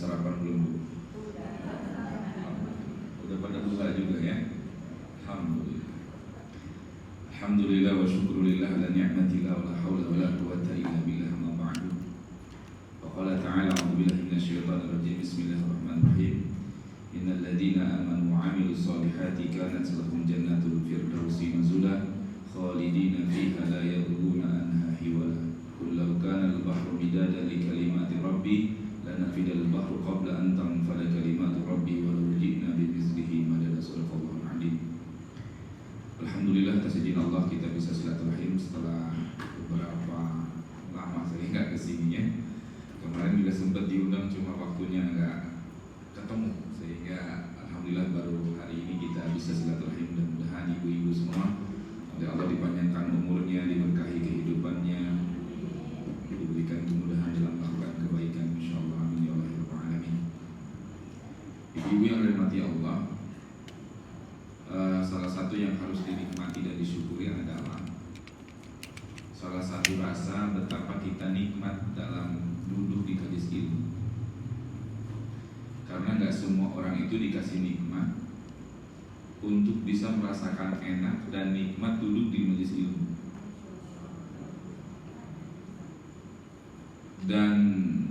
sarapan belum Bu? Udah pada buka juga ya. Alhamdulillah. Alhamdulillah wa syukrulillah ala ni'matillah wa la hawla wa la quwwata illa billah ma ba'du. Wa qala ta'ala a'udzu billahi minasyaitonir rajim. Bismillahirrahmanirrahim. Innal ladzina amanu wa 'amilus solihati kanat lahum jannatul firdausi nuzula khalidina fiha la yabghuna anha hiwala. Qul law kana al-bahru midadan li kalimati rabbi lanafidal bahru qabla an tanfada kalimatu rabbi walau ji'na bimithlihi madada. Shadaqallahul 'azim. Alhamdulillah, atas izin Allah kita bisa silaturahim setelah beberapa lama saya nggak kesini ya. Kemarin juga sempat diundang, cuma waktunya nggak ketemu, sehingga alhamdulillah baru hari ini kita bisa silaturahim. Mudah-mudahan ibu-ibu semua oleh Allah dipanjangkan umurnya, diberkahi kehidupannya, diberikan kemudahan dalam melakukan kebaikan, insyaallah, amin ya rabbal alamin. Ibu-ibu yang dirahmati Allah, salah satu yang harus dinikmati dan disyukuri adalah salah satu rasa betapa kita nikmat dalam duduk di majelis ilmu. Karena nggak semua orang itu dikasih nikmat untuk bisa merasakan enak dan nikmat duduk di majelis ilmu. Dan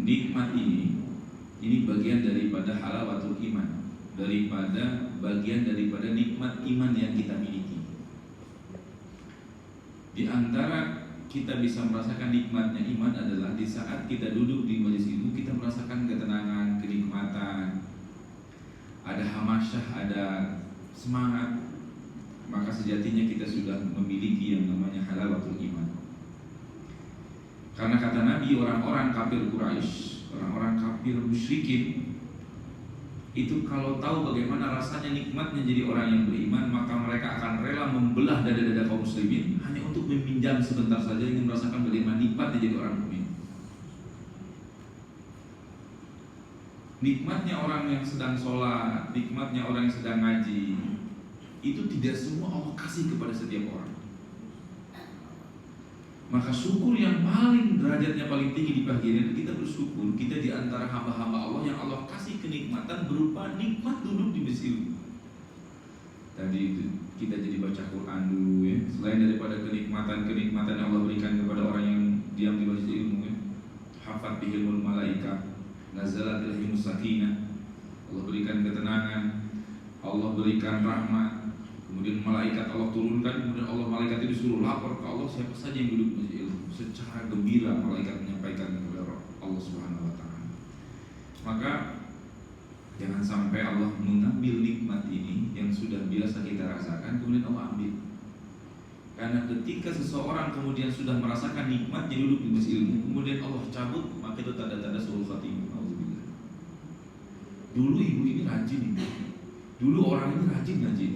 nikmat ini bagian daripada halawatul iman, bagian daripada nikmat iman yang kita miliki. Di antara kita bisa merasakan nikmatnya iman adalah di saat kita duduk di majelis ilmu, kita merasakan ketenangan, kenikmatan, ada hamasyah, ada semangat. Maka sejatinya kita sudah memiliki yang namanya halawatul iman. Karena kata Nabi, orang-orang kafir Quraisy, orang-orang kafir musyrikin itu kalau tahu bagaimana rasanya nikmatnya jadi orang yang beriman, maka mereka akan rela membelah dada-dada kaum muslimin hanya untuk meminjam sebentar saja, ingin merasakan bagaimana nikmatnya jadi orang mukmin. Nikmatnya orang yang sedang sholat, nikmatnya orang yang sedang ngaji, itu tidak semua Allah kasih kepada setiap orang. Maka syukur yang paling derajatnya paling tinggi di pagi ini, kita bersyukur kita di antara hamba-hamba Allah yang Allah kasih kenikmatan berupa nikmat duduk di majelis ilmu. Tadi itu kita jadi baca Quran dulu ya. Selain daripada kenikmatan yang Allah berikan kepada orang yang diam di majelis ilmu ya. Hafat bihilmul malaika, nazalat ilahimus sakinah. Allah berikan ketenangan, Allah berikan rahmat. Kemudian malaikat Allah turunkan, kemudian malaikat itu disuruh lapor ke Allah siapa saja yang duduk di majelis ilmu. Secara gembira malaikat menyampaikan kepada Allah Subhanahu wa taala. Maka jangan sampai Allah mengambil nikmat ini yang sudah biasa kita rasakan, kemudian Allah ambil. Karena ketika seseorang kemudian sudah merasakan nikmatnya duduk di majelis ilmu, kemudian Allah cabut, maka itu tanda-tanda suul khatimah. Auzubillah. Dulu ibu ini rajin, dulu orang ini rajin ngaji.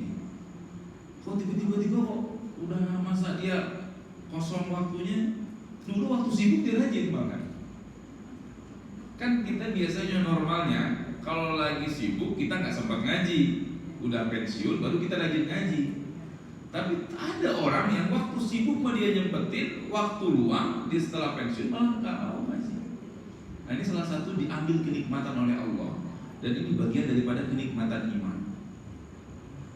Kok tiba-tiba kok udah masa dia kosong waktunya? Dulu waktu sibuk dia rajin banget. Kan kita biasanya normalnya kalau lagi sibuk kita nggak sempat ngaji, udah pensiun baru kita rajin ngaji. Tapi ada orang yang waktu sibuk mah dia nyempetin, waktu luang dia setelah pensiun malah nggak mau ngaji. Nah ini salah satu diambil kenikmatan oleh Allah, dan ini bagian daripada kenikmatan iman.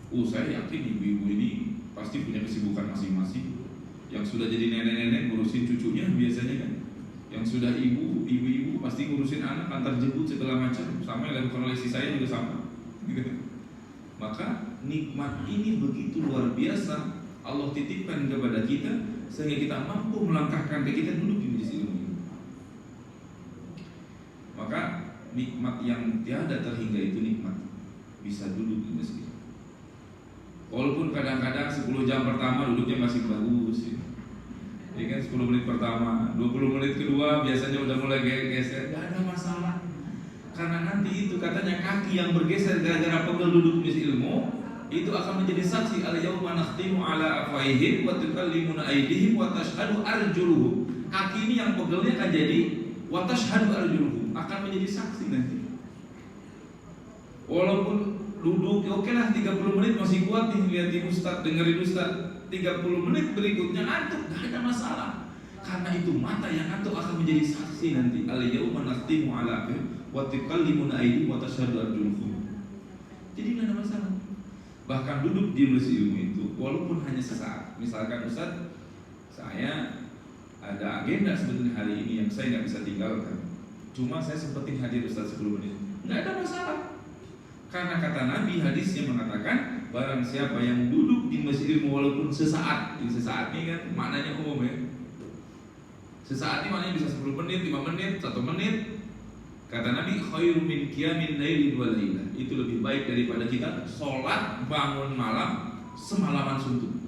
Saya yakin ibu-ibu ini pasti punya kesibukan masing-masing. Yang sudah jadi nenek-nenek ngurusin cucunya biasanya kan. Yang sudah ibu-ibu pasti ngurusin anak, antar jemput segala macam. Sama yang dilakukan oleh istri saya juga sama. Maka nikmat ini begitu luar biasa Allah titipkan kepada kita, sehingga kita mampu melangkahkan kaki kita duduk di majelis ilmu. Maka nikmat yang tiada terhingga itu nikmat bisa duduk di masjid. Walaupun kadang-kadang 10 jam pertama duduknya masih bagus ya kan, 10 menit pertama, 20 menit kedua biasanya udah mulai geser, gak ada masalah. Karena nanti itu katanya kaki yang bergeser gara-gara pegel duduk di ilmu itu akan menjadi saksi, al-yauma nakhtimu ala afwahihim wa tukallimuna aydihim wa tashhadu arjuluhum. Kaki ini yang pegelnya akan jadi wa tashhadu arjuluhum, akan menjadi saksi nanti. Walaupun duduk, oke lah 30 menit masih kuat nih liatin ustaz, dengerin ustaz. 30 menit berikutnya ngantuk, gak ada masalah. Karena itu mata yang ngantuk akan menjadi saksi nanti. Al-yawma nakhtimu ala afwahihim wa tukallimuna aydihim wa tashhadu arjuluhum. Jadi nggak ada masalah. Bahkan duduk di majelis ilmu itu, walaupun hanya sesaat. Misalkan Ustaz, saya ada agenda sebetulnya hari ini yang saya nggak bisa tinggalkan. Cuma saya sempetin hadir Ustaz 10 menit. Nggak ada masalah. Karena kata Nabi hadisnya mengatakan, barang siapa yang duduk di majelis ilmu walaupun sesaat. Ini sesaat ini kan maknanya umum ya. Sesaat ini maknanya bisa 10 menit, 5 menit, 1 menit. Kata Nabi, khairu min qiyamin lailin wa lailah. Itu lebih baik daripada kita sholat bangun malam semalaman suntuk.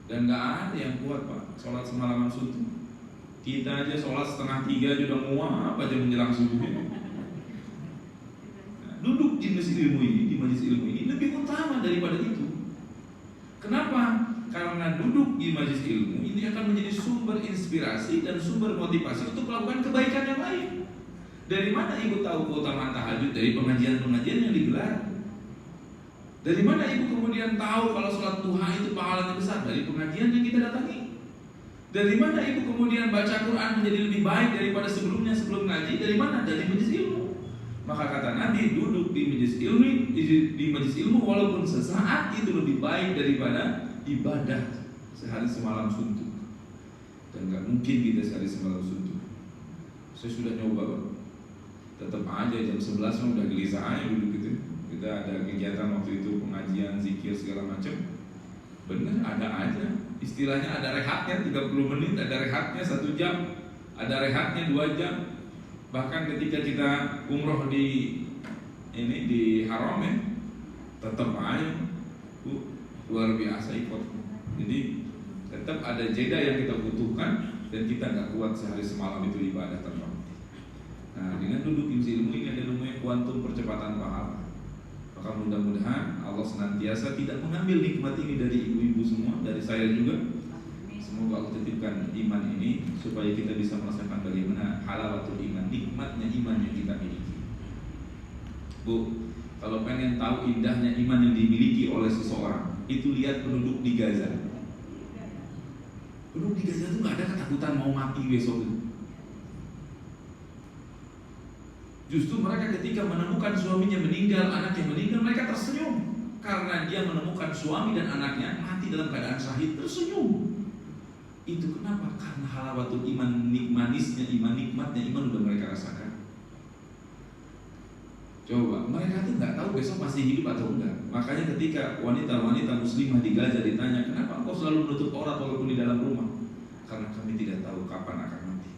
Dan gak ada yang kuat Pak, sholat semalaman suntuk. Kita aja sholat 2:30 udah nguap aja menjelang subuh ini. Nah, duduk di majelis ilmu ini lebih utama daripada itu. Kenapa? Karena duduk di majelis ilmu ini akan menjadi sumber inspirasi dan sumber motivasi untuk melakukan kebaikan yang lain. Dari mana ibu tahu keutamaan tahajud? Dari pengajian-pengajian yang digelar. Dari mana ibu kemudian tahu kalau sholat duha itu pahalanya besar? Dari pengajian yang kita datangi. Dari mana ibu kemudian baca Quran menjadi lebih baik daripada sebelumnya sebelum ngaji? Dari mana? Dari majelis ilmu. Maka kata Nabi, duduk di majelis ilmu walaupun sesaat itu lebih baik daripada ibadah sehari semalam suntuk. Dan gak mungkin kita sehari semalam suntuk. Saya sudah nyoba Pak. Tetap aja jam 11 udah gelisah aja dulu gitu. Kita ada kegiatan waktu itu, pengajian, zikir segala macam. Bener ada aja. Istilahnya ada rehatnya 30 menit, ada rehatnya 1 jam, ada rehatnya 2 jam. Bahkan ketika kita umroh di Haram ya, tetap aja luar biasa ikut. Jadi tetap ada jeda yang kita butuhkan dan kita nggak kuat sehari semalam itu ibadah tanpa. Nah, dengan duduk di ilmu ini ada namanya kuantum percepatan pahala. Maka mudah-mudahan Allah senantiasa tidak mengambil nikmat ini dari ibu-ibu semua, dari saya juga. Semoga Allah titipkan iman ini supaya kita bisa merasakan bagaimana halawatul iman, nikmatnya iman yang kita miliki. Bu, kalau pengen tahu indahnya iman yang dimiliki oleh seseorang, itu lihat penduduk di Gaza. Penduduk di Gaza itu nggak ada ketakutan mau mati besok itu. Justru mereka ketika menemukan suaminya meninggal, anaknya meninggal, mereka tersenyum karena dia menemukan suami dan anaknya mati dalam keadaan syahid, tersenyum. Itu kenapa? Karena halawatul iman, manisnya iman, nikmatnya iman udah mereka rasakan. Coba, mereka tuh nggak tahu besok masih hidup atau enggak. Makanya ketika wanita-wanita muslimah di Gaza ditanya, kenapa engkau selalu menutup aurat walaupun di dalam rumah? Karena kami tidak tahu kapan akan mati.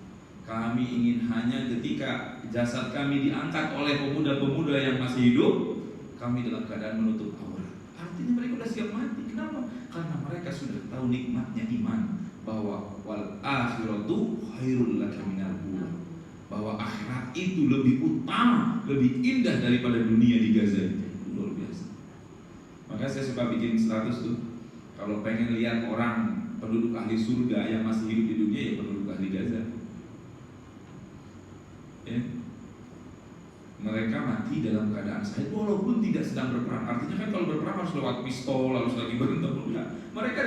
Kami ingin hanya ketika jasad kami diangkat oleh pemuda-pemuda yang masih hidup, kami dalam keadaan menutup aurat. Artinya mereka sudah siap mati. Kenapa? Karena mereka sudah tahu nikmatnya iman, bahwa wal akhiratu khairul laka minal ula, bahwa akhirat itu lebih utama, lebih indah daripada dunia di Gaza itu. Luar biasa. Maka saya suka bikin status tuh, kalau pengen lihat orang penduduk ahli surga yang masih hidup di dunia, ya penduduk ahli Gaza. Ya. Mereka mati dalam keadaan syahid walaupun tidak sedang berperang. Artinya kan kalau berperang harus lewat pistol, harus lagi berantem. Mereka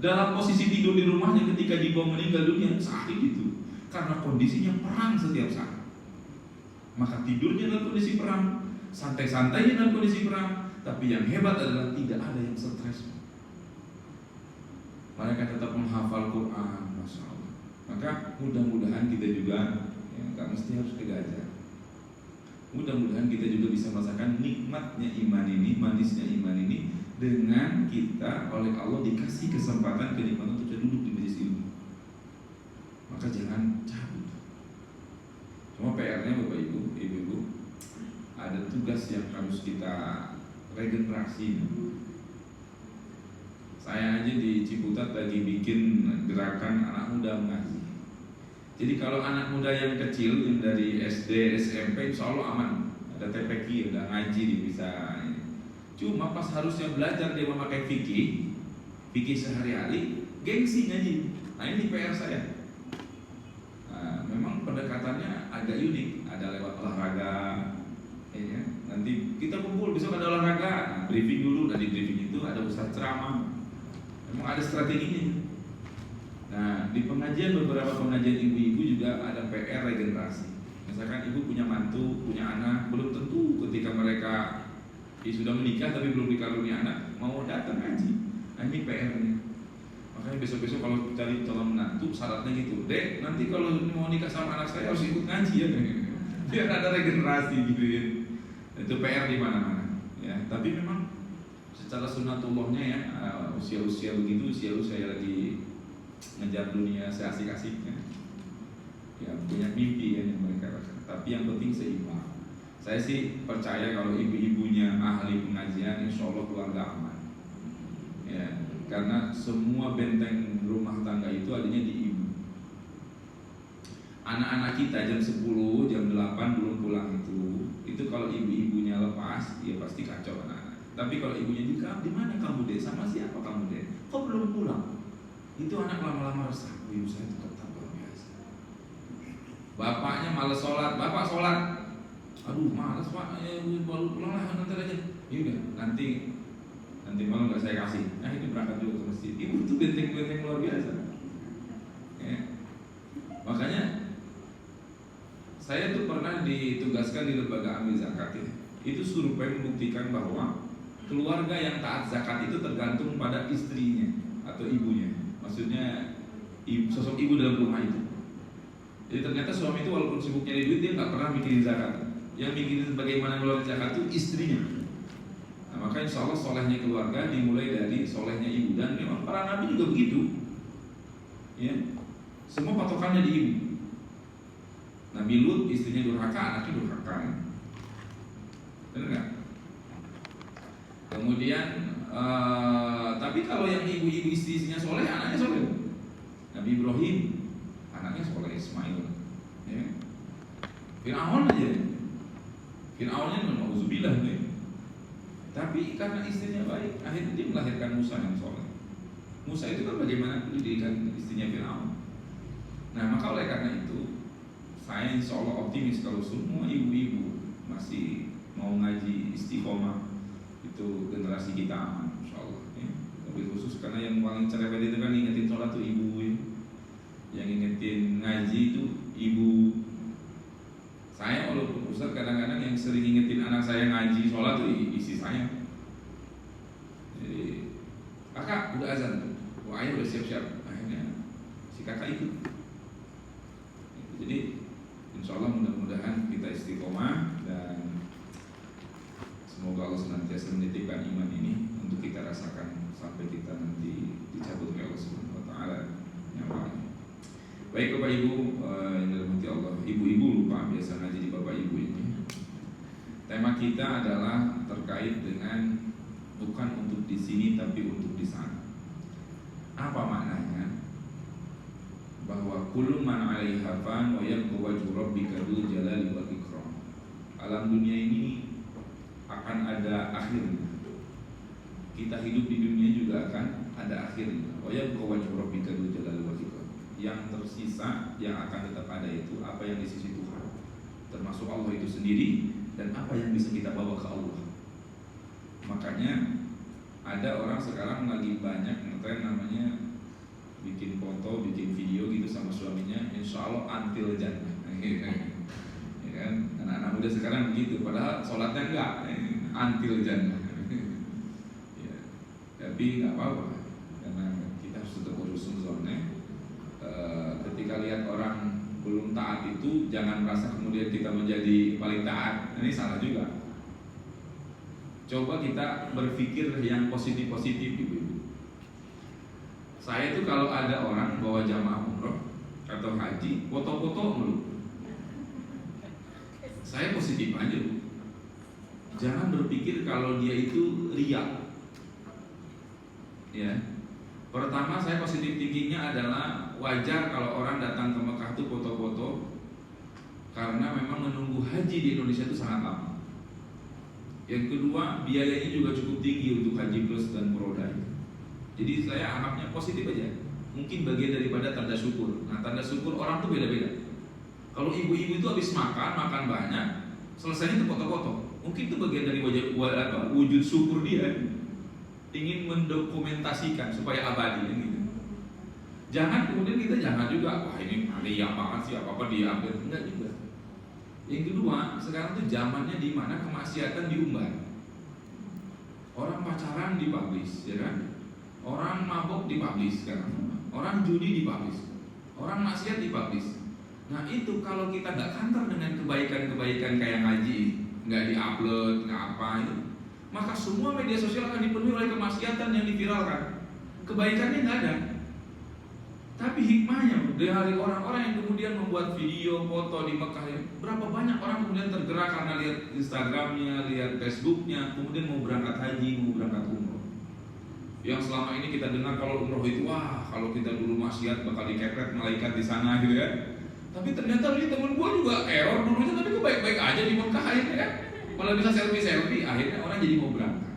dalam posisi tidur di rumahnya ketika dibom meninggal dunia syahid itu, karena kondisinya perang setiap saat. Maka tidurnya dalam kondisi perang, santai-santainya dalam kondisi perang. Tapi yang hebat adalah tidak ada yang stres. Mereka tetap menghafal Quran, Masya Allah. Maka mudah-mudahan kita juga nggak mesti harus ke Gaza. Mudah-mudahan kita juga bisa merasakan nikmatnya iman ini, manisnya iman ini, dengan kita oleh Allah dikasih kesempatan kenikmatan untuk duduk di majelis ilmu. Maka jangan cabut. Cuma PR-nya Bapak Ibu, Ibu-ibu, ada tugas yang harus kita regenerasi. Saya aja di Ciputat lagi bikin gerakan anak muda mengaji. Jadi kalau anak muda yang kecil, yang dari SD, SMP, insya Allah aman. Ada TPQ, udah ngaji, dia bisa. Cuma pas harusnya belajar dia memakai fikih sehari-hari, gengsi ngaji. Nah ini PR saya. Nah, memang pendekatannya agak unik. Ada lewat olahraga, ya. Nanti kita kumpul, besok ada olahraga. Nah, briefing dulu, dari briefing itu ada ustaz ceramah. Memang ada strateginya. Nah, di beberapa pengajian ibu-ibu juga ada PR regenerasi. Misalkan ibu punya mantu, punya anak, belum tentu ketika mereka sudah menikah tapi belum dikaruniai anak mau datang ngaji. Nah, ini PR-nya. Makanya besok-besok kalau cari calon menantu syaratnya gitu, Dek, nanti kalau mau nikah sama anak saya harus ikut ngaji ya, biar ada regenerasi gitu ya. Itu PR di mana-mana. Ya, tapi memang secara sunatullahnya ya, usia-usia begitu, usia lagi ngejar dunia seasik-asiknya, ya punya mimpi ya yang mereka rasakan. Tapi yang penting seimbang. Saya sih percaya kalau ibu-ibunya ahli pengajian, insya Allah keluarga aman. Ya, karena semua benteng rumah tangga itu adanya di ibu. Anak-anak kita jam 10, jam 8 belum pulang itu kalau ibu-ibunya lepas, ya pasti kacau anak-anak. Tapi kalau ibunya juga, di mana kamu Dek? Sama siapa kamu Dek? Kok belum pulang? Itu anak lama-lama resah. Ibu saya itu tetap luar biasa. Bapaknya malas sholat, bapak sholat. Aduh malas pak, baru pulang lah nanti aja. Yaudah, nanti malam nggak saya kasih. Nah ini berangkat juga ke masjid. Ibu itu benteng-benteng luar biasa. Ya. Makanya saya tuh pernah ditugaskan di lembaga amil zakat ya. Itu survei membuktikan bahwa keluarga yang taat zakat itu tergantung pada istrinya atau ibunya. Maksudnya sosok ibu dalam rumah itu. Jadi ternyata suami itu walaupun sibuk nyari duit dia nggak pernah mikirin zakat. Yang mikirin bagaimana ngeluarin zakat itu istrinya. Nah, maka insya Allah solehnya keluarga dimulai dari solehnya ibu, dan memang para nabi juga begitu. Ya, semua patokannya di ibu. Nabi Lut istrinya durhaka, anaknya durhaka. Benar nggak? Kemudian, tapi kalau yang ibu-ibu istrinya soleh, anaknya soleh. Nabi Ibrahim, anaknya soleh, Ismail. Ya. Fir'aun aja. Fir'aunnya na'udzubillah nih. Tapi karena istrinya baik, akhirnya dia melahirkan Musa yang soleh. Musa itu kan bagaimana pendidikan istrinya Fir'aun. Nah maka oleh karena itu, saya insya Allah optimis kalau semua ibu-ibu masih mau ngaji istiqomah, itu generasi kita aman, insya Allah. Ya. Lebih khusus karena yang paling cerewet itu kan ingetin sholat tuh ibu, ya. Yang ingetin ngaji itu ibu. Saya walaupun Ustaz kadang-kadang yang sering ingetin anak saya ngaji sholat tuh isi saya. Jadi kakak udah azan tuh, wah ayah udah siap-siap. Akhirnya si kakak ikut. Jadi insya Allah mudah-mudahan kita istiqomah dan semoga Allah senantiasa menitipkan iman ini untuk kita rasakan sampai kita nanti dicabut oleh Allah Subhanahu Wa Taala nyawanya. Baik Bapak Ibu, yang dirahmati Allah, ibu-ibu lupa biasa ngaji di Bapak Ibu ini. Tema kita adalah terkait dengan bukan untuk di sini tapi untuk di sana. Apa maknanya? Bahwa kullu man 'alaiha fan wa yabqa wajhu rabbika dzul jalali wal ikram. Alam dunia ini akan ada akhirnya. Kita hidup di dunia juga akan ada akhirnya. Wa yabqa wajhu rabbika dzul jalali wal ikram. Yang tersisa yang akan tetap ada itu apa yang di sisi Tuhan, termasuk Allah itu sendiri, dan apa yang bisa kita bawa ke Allah. Makanya ada orang sekarang lagi banyak ngetren namanya bikin foto, bikin video gitu sama suaminya, insya Allah until jannah. Ya kan? Anak-anak muda sekarang begitu, padahal sholatnya enggak, until jannah. Ya. Tapi nggak apa-apa, karena kita harus tetap husnuzon. Ketika lihat orang belum taat itu, jangan merasa kemudian kita menjadi paling taat. Ini salah juga. Coba kita berpikir yang positif-positif, ibu-ibu. Saya tuh kalau ada orang bawa jamaah umroh atau haji, foto-foto mulu. Saya positif aja, Bu. Jangan berpikir kalau dia itu riya. Ya. Pertama, saya positif thinkingnya adalah wajar kalau orang datang ke Mekah itu foto-foto, karena memang menunggu haji di Indonesia itu sangat lama. Yang kedua, biayanya juga cukup tinggi untuk haji plus dan muroda. Jadi saya anggapnya positif aja. Mungkin bagian daripada tanda syukur. Nah, tanda syukur orang tuh beda-beda. Kalau ibu-ibu itu habis makan banyak, selesainya itu foto-foto. Mungkin itu bagian dari wujud syukur dia. Ingin mendokumentasikan supaya abadi gitu. Jangan kemudian kita jangan juga, wah ini ya banget sih, apa-apa dia update. Enggak juga. Yang kedua, sekarang tuh zamannya di mana kemaksiatan diumbar. Orang pacaran dipublish, ya kan? Orang mabok dipublish sekarang. Orang judi dipublish. Orang maksiat dipublish. Nah itu kalau kita nggak kantor dengan kebaikan-kebaikan kayak ngaji, nggak diupload, nggak apa itu, maka semua media sosial akan dipenuhi oleh kemaksiatan yang diviralkan. Kebaikannya nggak ada. Tapi hikmahnya dari orang-orang yang kemudian membuat video, foto di Mekah, berapa banyak orang kemudian tergerak karena lihat Instagramnya, lihat Facebooknya, kemudian mau berangkat haji, mau berangkat umroh. Yang selama ini kita dengar kalau umroh itu, wah kalau kita dulu maksiat bakal dikepret malaikat di sana gitu ya. Tapi ternyata ini temen gue juga error dulunya, tapi kok baik-baik aja di Mekah akhirnya kan, malah bisa selfie, akhirnya orang jadi mau berangkat.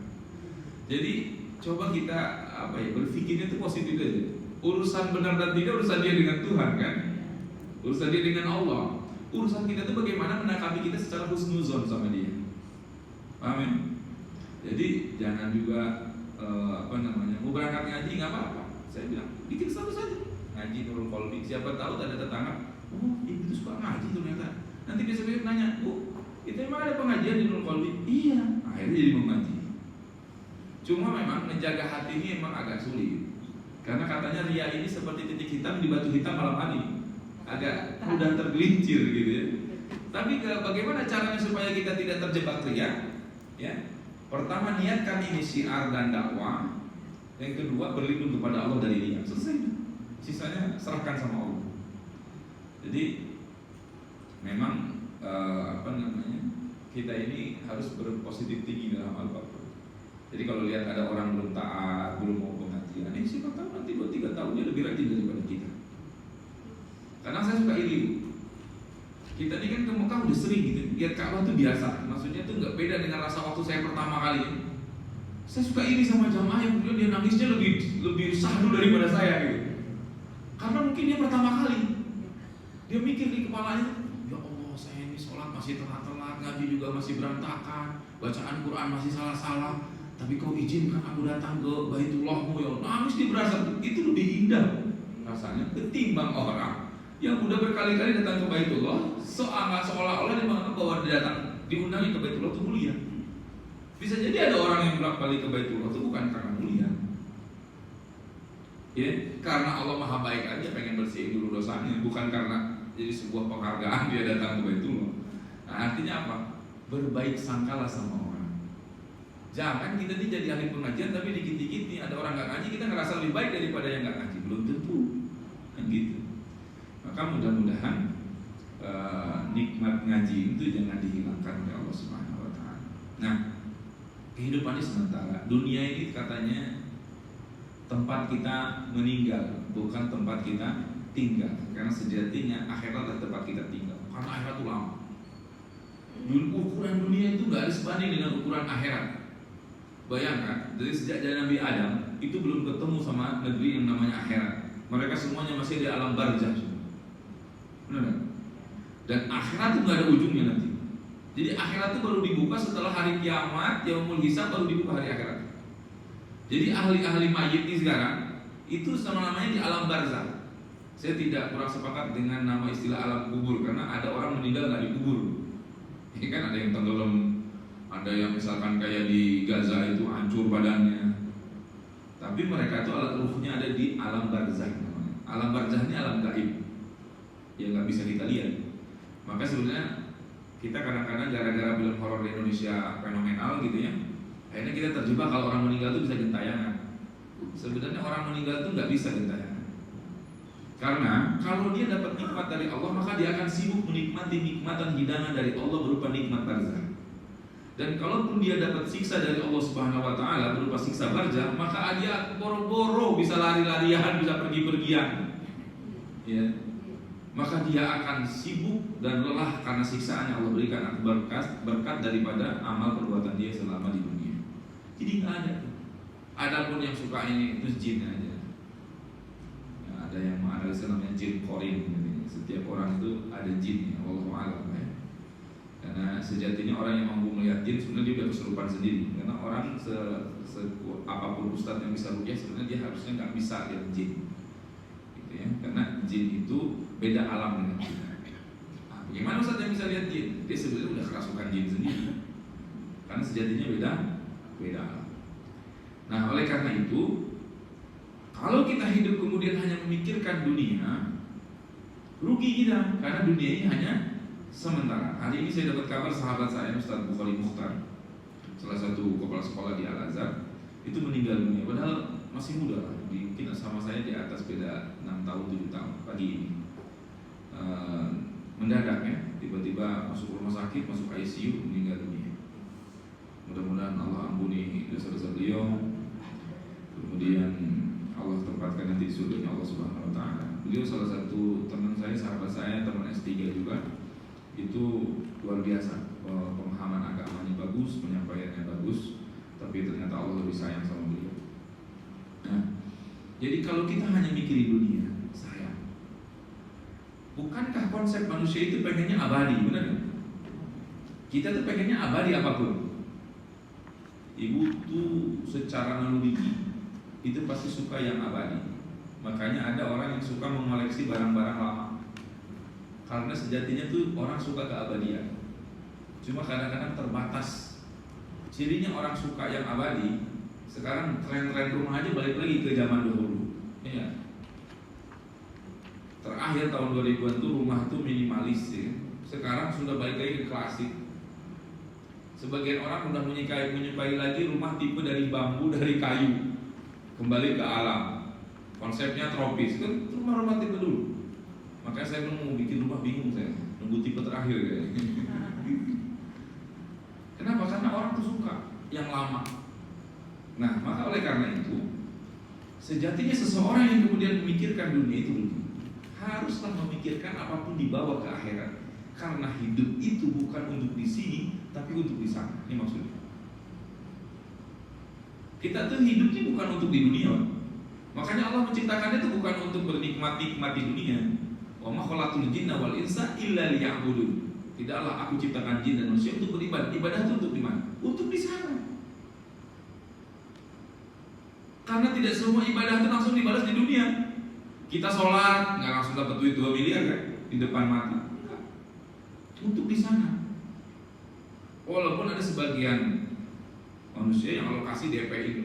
Jadi coba kita berpikirnya itu positif aja. Urusan benar dan tidak urusan dia dengan Tuhan kan, urusan dia dengan Allah. Urusan kita itu bagaimana menangkapi kita secara husnuzon sama dia. Paham ya? Jadi jangan juga mau berangkat ngaji nggak apa-apa. Saya bilang bikin status saja ngaji Nurul Qalbi. Siapa tahu ada tetangga, oh ibu itu suka ngaji ternyata. Nanti besok-besok nanya, bu itu emang ada pengajian di Nurul Qalbi? Iya. Akhirnya jadi mengaji. Cuma memang menjaga hati ini emang agak sulit. Karena katanya ria ini seperti titik hitam di batu hitam malam hari, agak mudah tergelincir gitu ya. Tapi bagaimana caranya supaya kita tidak terjebak ria? Ya, pertama niatkan ini syiar dan dakwah. Yang kedua berlindung kepada Allah dari ria. Selesai. Sisanya serahkan sama Allah. Jadi memang kita ini harus berpositif tinggi dalam al-Baqarah. Jadi kalau lihat ada orang belum taat, belum mau pengajian, ini siapa tahu nanti 2-3 tahun dia lebih rajin daripada kita. Karena saya suka iri. Kita ini kan ke Mekah udah sering gitu, lihat Ka'bah tuh biasa. Maksudnya tuh nggak beda dengan rasa waktu saya pertama kali. Saya suka iri sama jamaah yang kemudian dia nangisnya lebih sahdu daripada saya gitu. Karena mungkin dia pertama kali. Dia mikir di kepalanya, ya Allah saya ini sholat masih telat-telat, ngaji juga masih berantakan, bacaan Quran masih salah-salah. Tapi kau izinkan aku datang ke Baitullahmu ya Allah. Nangis dia berasa itu lebih indah rasanya ketimbang orang yang udah berkali-kali datang ke Baitullah seolah-olah dia menganggap bahwa dia datang diundangi ke Baitullah itu mulia. Bisa jadi ada orang yang bolak-balik ke Baitullah itu bukan karena mulia, ya karena Allah maha baik aja pengen bersihin dulu dosanya, bukan karena jadi sebuah penghargaan dia datang ke Baitullah. Nah artinya apa? Berbaik sangkalah sama orang. Jangan kita ini jadi ahli pengajian tapi dikit-dikit nih ada orang nggak ngaji kita ngerasa lebih baik daripada yang nggak ngaji, belum tentu kan gitu. Maka mudah-mudahan nikmat ngaji itu jangan dihilangkan oleh Allah Subhanahu Wa Taala. Nah kehidupan ini sementara, dunia ini katanya tempat kita meninggal, bukan tempat kita tinggal. Karena sejatinya akhiratlah tempat kita tinggal. Karena akhirat itu lama. Ukuran dunia itu nggak ada sebanding dengan ukuran akhirat. Bayangkan, dari sejak Nabi Adam itu belum ketemu sama negeri yang namanya akhirat. Mereka semuanya masih di alam barzakh. Benar? Dan akhirat itu nggak ada ujungnya nanti. Jadi akhirat itu baru dibuka setelah hari kiamat, yaumul hisab baru dibuka hari akhirat. Jadi ahli-ahli mayit ini sekarang itu sama namanya di alam barzakh. Saya tidak kurang sepakat dengan nama istilah alam kubur karena ada orang meninggal nggak dikubur. Ini kan ada yang tenggelam, ada yang misalkan kayak di Gaza itu hancur badannya. Tapi mereka itu ruhnya ada di alam barzakh namanya. Alam barzakh ini alam gaib yang nggak bisa kita lihat. Maka sebenarnya kita kadang-kadang gara-gara film horor di Indonesia fenomenal gitu ya, akhirnya kita terjebak kalau orang meninggal itu bisa gentayangan. Sebenarnya orang meninggal itu nggak bisa gentayangan. Karena kalau dia dapat nikmat dari Allah maka dia akan sibuk menikmati nikmatan hidangan dari Allah berupa nikmat barzakh. Dan kalaupun dia dapat siksa dari Allah Subhanahu Wa Taala berupa siksa barzakh, maka dia boro-boro bisa lari-larian, bisa pergi-pergian, ya. Maka dia akan sibuk dan lelah karena siksaan yang Allah berikan berkat daripada amal perbuatan dia selama di dunia. Jadi nggak ada. Adapun yang suka ini itu jin aja. Ya, ada yang menganalisa namanya jin korin. Setiap orang itu ada jinnya. Wallahu a'lam ya. Karena sejatinya orang yang mampu melihat jin sebenarnya dia udah kesurupan sendiri. Karena orang apapun ustadz yang bisa ruqyah sebenarnya dia harusnya nggak bisa lihat jin. Gitu ya, karena jin itu beda alam dengan kita. Bagaimana Ustaz yang bisa lihat jin? Dia sebenarnya udah kerasukan jin sendiri, karena sejatinya beda alam. Nah, oleh karena itu, kalau kita hidup kemudian hanya memikirkan dunia, rugi kita, karena dunia ini hanya sementara. Hari ini saya dapat kabar sahabat saya Ustaz Bukhari Mukhtar, salah satu kepala sekolah di Al-Azhar, itu meninggal dunia. Padahal masih muda, mungkin sama saya di atas beda 6 tahun 7 tahun pagi ini. Mendadak ya, tiba-tiba masuk rumah sakit, masuk ICU, meninggal dunia. Mudah-mudahan Allah ampuni dosa-dosa beliau, kemudian Allah tempatkan nanti di surganya Allah Subhanahu Wa Taala. Beliau salah satu teman saya, sahabat saya, teman S3 juga. Itu luar biasa, pemahaman agamanya bagus, penyampaiannya bagus, tapi ternyata Allah lebih sayang sama beliau. Nah, jadi kalau kita hanya mikirin dunia, sayang. Bukankah konsep manusia itu pengennya abadi, benar nggak? Kita tuh pengennya abadi apapun. Ibu tuh secara naluri itu pasti suka yang abadi. Makanya ada orang yang suka mengoleksi barang-barang lama, karena sejatinya tuh orang suka keabadian. Cuma kadang-kadang terbatas. Cirinya orang suka yang abadi. Sekarang tren-tren rumah aja balik lagi ke zaman dahulu. Ya. Terakhir tahun 2000-an tuh rumah tuh minimalis ya. Sekarang sudah balik lagi ke klasik. Sebagian orang udah menyukai lagi rumah tipe dari bambu, dari kayu, kembali ke alam. Konsepnya tropis, kan rumah-rumah tipe dulu. Makanya saya belum mau bikin rumah, bingung saya, nunggu tipe terakhir kayaknya. Kenapa? Karena orang tuh suka yang lama. Nah, maka oleh karena itu, sejatinya seseorang yang kemudian memikirkan dunia itu haruslah memikirkan apapun dibawa ke akhirat. Karena hidup itu bukan untuk di sini, tapi untuk di sana. Ini maksudnya. Kita tuh hidupnya bukan untuk di dunia. Makanya Allah menciptakannya itu bukan untuk bernikmat-nikmat di dunia. Wa ma khalaqtul jinna wal insa illa liya'budun. Tidaklah aku ciptakan jin dan manusia untuk beribadah. Ibadah itu untuk di mana? Untuk di sana. Karena tidak semua ibadah itu langsung dibalas di dunia. Kita sholat nggak langsung dapat duit 2 miliar kan di depan mata. Untuk di sana. Walaupun ada sebagian manusia yang alokasi DP itu,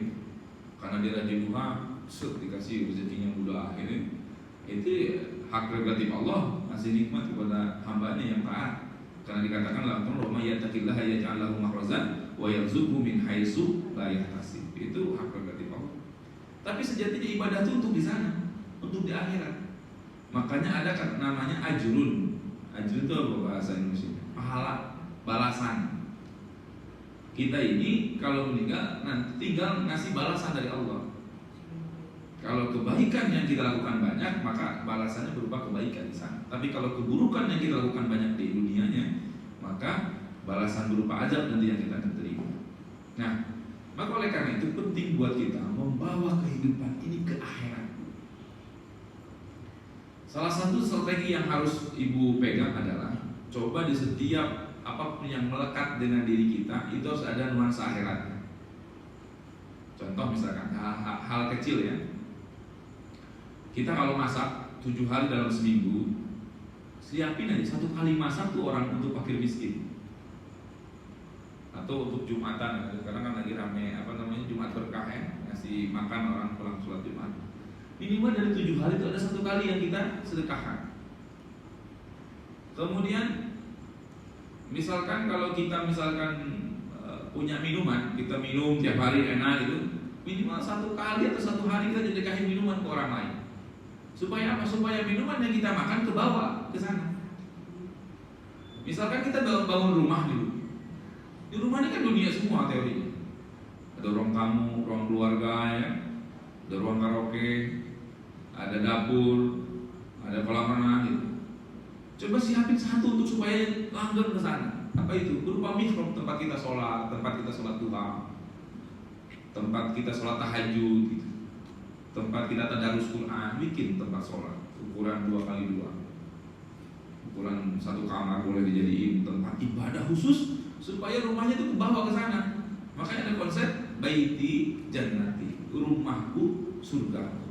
karena dia rajin duha, dikasih rezekinya mudah akhirnya. Itu hak prerogatif Allah, ngasih nikmat kepada hambanya yang taat. Karena dikatakan la taqulu may yattaqillaha yaj'al lahu makhrazan wa yarzuqhu min haitsu la yahtasib. Itu hak prerogatif Allah. Tapi sejatinya ibadah itu untuk di sana, untuk di akhirat. Makanya ada namanya ajrun. Ajrun itu apa bahasa Indonesia? Pahala, balasan. Kita ini kalau meninggal nanti tinggal ngasih balasan dari Allah. Kalau kebaikan yang kita lakukan banyak, maka balasannya berupa kebaikan di sana. Tapi kalau keburukan yang kita lakukan banyak di dunianya, maka balasan berupa azab nanti yang kita akan terima. Nah, maka oleh karena itu penting buat kita membawa kehidupan ini ke akhirat. Salah satu strategi yang harus ibu pegang adalah coba di setiap apapun yang melekat dengan diri kita itu harus ada nuansa akhiratnya. Contoh misalkan hal kecil ya. Kita kalau masak 7 hari dalam seminggu, siapin aja 1 kali masak tuh orang untuk fakir miskin. Atau untuk Jumatan, karena kan lagi rame Jumat berkah ya, ngasih makan orang pulang sholat Jumat. Minimal dari 7 hari itu ada 1 kali yang kita sedekahkan. Kemudian misalkan kalau kita punya minuman, kita minum tiap hari enak gitu, minimal 1 kali atau 1 hari kita sedekahin minuman ke orang lain. Supaya apa? Supaya minuman yang kita makan ke bawah, ke sana. Misalkan kita bangun rumah dulu. Di rumah ini kan dunia semua teorinya. Ada ruang tamu, ruang keluarga ya, ada ruang karaoke, ada dapur, ada kolam renang gitu. Coba siapin 1 untuk supaya langgeng ke sana. Apa itu? Berupa mihrab, tempat kita sholat, tempat kita sholat duha, tempat kita sholat tahajud gitu. Tempat kita tadarus Quran, bikin tempat sholat ukuran 2x2, ukuran 1 kamar boleh dijadiin tempat ibadah khusus supaya rumahnya itu kebawa ke sana. Makanya ada konsep baiti jannati, rumahku surgaku.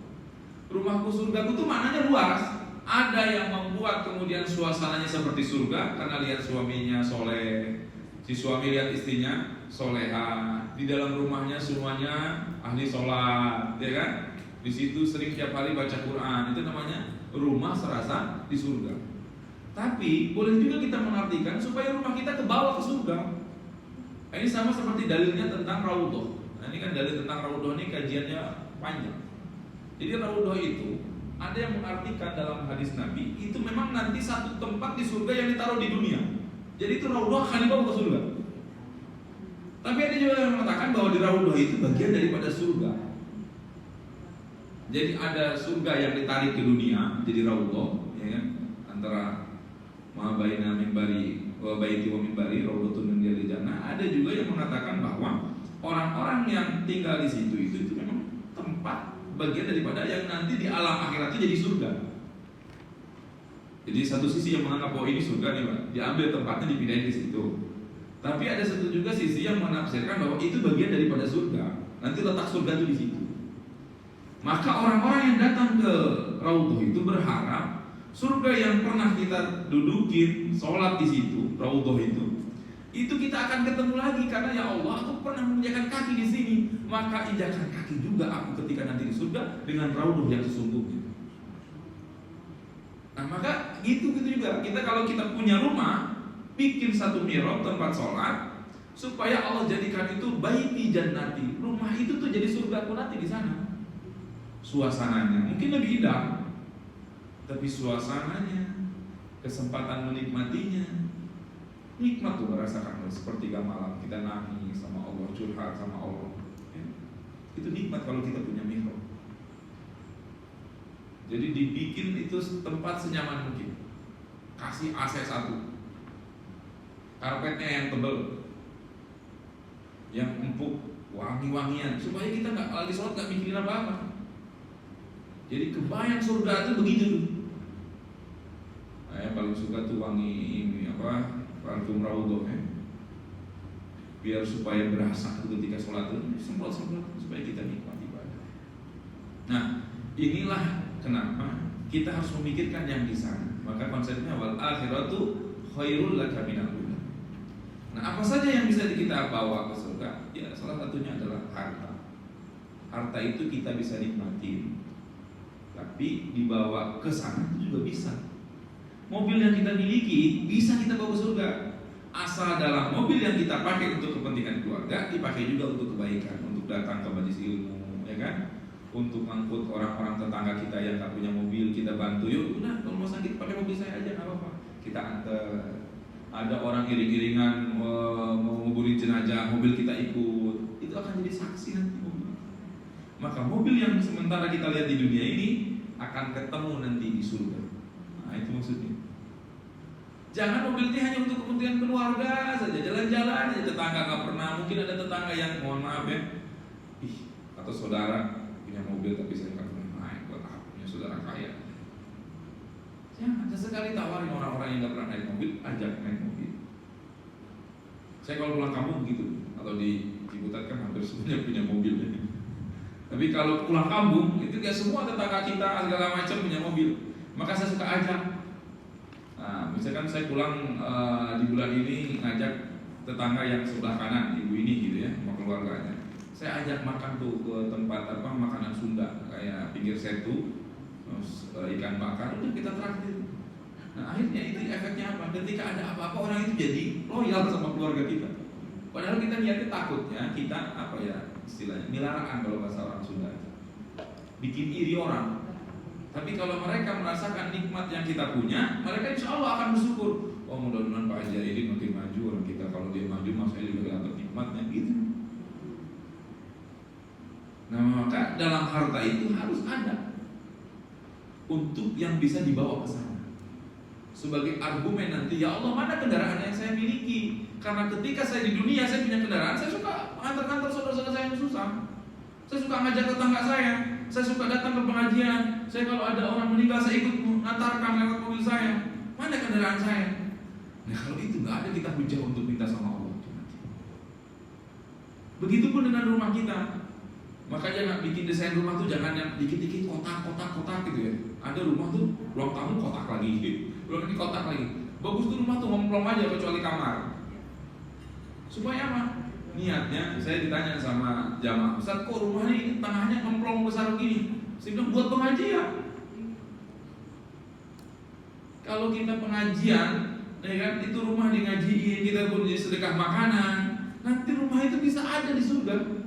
Rumahku surgaku itu maknanya luas. Ada yang membuat kemudian suasananya seperti surga karena lihat suaminya soleh, si suami lihat istrinya soleha, di dalam rumahnya semuanya ahli sholat, ya kan? Di situ sering tiap hari baca Quran, itu namanya rumah serasa di surga. Tapi boleh juga kita mengartikan supaya rumah kita kebawa ke surga. Nah, ini sama seperti dalilnya tentang raudhah. Nah, ini kan dalil tentang raudhah ini kajiannya panjang. Jadi raudhah itu ada yang mengartikan dalam hadis Nabi itu memang nanti satu tempat di surga yang ditaruh di dunia. Jadi itu raudhah akan dibawa ke surga. Tapi ada juga yang mengatakan bahwa di raudhah itu bagian daripada surga. Jadi ada surga yang ditarik ke dunia jadi raudhah, ya kan? Antara ma baina minbari wa baiti wa minbari raudhatun min riyadil jannah. Ada juga yang mengatakan bahwa orang-orang yang tinggal di situ itu memang tempat bagian daripada yang nanti di alam akhirat itu jadi surga. Jadi satu sisi yang menganggap bahwa ini surga nih Pak, diambil tempatnya dipindahin ke situ. Tapi ada satu juga sisi yang menafsirkan bahwa itu bagian daripada surga. Nanti letak surga itu di situ. Maka orang-orang yang datang ke raudhah itu berharap surga yang pernah kita dudukin, sholat di situ, raudhah itu kita akan ketemu lagi karena ya Allah, aku pernah menginjakan kaki di sini, maka injakan kaki juga aku ketika nanti di surga dengan raudhah yang sesungguhnya. Nah maka gitu juga kita kalau kita punya rumah, bikin satu mihrab tempat sholat supaya Allah jadikan itu baiti jannati, rumah itu tuh jadi surga aku nanti di sana. Suasananya mungkin lebih indah, tapi suasananya, kesempatan menikmatinya, nikmat tuh merasakan sepertiga malam kita nangis sama Allah, curhat sama Allah, ya. Itu nikmat kalau kita punya mihrab. Jadi dibikin itu tempat senyaman mungkin, kasih AC 1, karpetnya yang tebal, yang empuk, wangi-wangian, supaya kita nggak lagi sholat nggak mikirin apa-apa. Jadi kebayang surga itu begitu tuh. Saya paling suka tuh wangi ini apa, parfum raudhah ya. Biar supaya berasa ketika sholat itu semprot-semprot supaya kita nikmati ibadah. Nah, inilah kenapa kita harus memikirkan yang di sana. Maka konsepnya wal akhiratu khairul laka minal ula. Nah, apa saja yang bisa kita bawa ke surga? Ya, salah satunya adalah harta. Harta itu kita bisa nikmati. Tapi dibawa ke sana itu juga bisa. Mobil yang kita miliki bisa kita bawa ke surga, asal dalam mobil yang kita pakai untuk kepentingan keluarga dipakai juga untuk kebaikan, untuk datang ke majelis ilmu, ya kan? Untuk angkut orang-orang tetangga kita yang tak punya mobil, kita bantu. Yuk, udah kalau mau sakit pakai mobil saya aja, nggak apa-apa. Kita antar. Ada orang iring-iringan mau nguburin jenazah, mobil kita ikut. Itu akan jadi saksi nanti mobil. Maka mobil yang sementara kita lihat di dunia ini akan ketemu nanti di surga. Nah itu maksudnya. Jangan mobil ini hanya untuk kepentingan keluarga saja, jalan-jalan aja, tetangga nggak pernah. Mungkin ada tetangga yang mohon maaf ya, atau saudara punya mobil tapi saya nggak pernah naik, buat apa punya saudara kaya. Jangan sesekali tawarin orang-orang yang nggak pernah naik mobil, ajak naik mobil. Saya kalau pulang kampung begitu, atau di Ciputat kan hampir semuanya punya mobil. Tapi kalau pulang kampung itu gak semua tetangga kita segala macam punya mobil. Maka saya suka ajak. Nah, misalkan saya pulang di bulan ini ngajak tetangga yang sebelah kanan, ibu ini gitu ya, sama keluarganya. Saya ajak makan tuh ke tempat apa makanan Sunda kayak pinggir setu, terus ikan bakar, udah kita traktir. Nah akhirnya itu efeknya apa? Ketika ada apa-apa orang itu jadi loyal sama keluarga kita. Padahal kita niatnya takutnya kita apa ya istilahnya milaraan kalau bahasa orang Sunda, bikin iri orang. Tapi kalau mereka merasakan nikmat yang kita punya, mereka insya Allah akan bersyukur. Oh mudah-mudahan Pak Haji ini makin maju, orang kita kalau dia maju mas saya juga dapat nikmatnya gitu. Nah maka dalam harta itu harus ada untuk yang bisa dibawa ke sana. Sebagai argumen nanti, ya Allah mana kendaraan yang saya miliki? Karena ketika saya di dunia saya punya kendaraan, saya suka mengantar-antar saudara-saudara saya yang susah. Saya suka ngajak tetangga saya suka datang ke pengajian. Saya kalau ada orang meninggal saya ikut mengantarkan lewat mobil saya. Mana kendaraan saya? Nah kalau itu nggak ada kita hujah untuk minta sama Allah. Begitupun dengan rumah kita. Maka jangan bikin desain rumah tuh jangan yang dikit-dikit kotak gitu ya. Ada rumah tuh ruang tamu kotak lagi, ruang ini kotak lagi. Bagus tuh rumah tuh ngomplong aja kecuali kamar. Supaya apa? Niatnya, saya ditanya sama jamaah, Ustaz kok rumah ini tengahnya ngomplong besar begini? Saya bilang buat pengajian. Kalau kita pengajian, ya kan, itu rumah di ngajiin, kita pun jadi sedekah makanan, nanti rumah itu bisa ada di surga.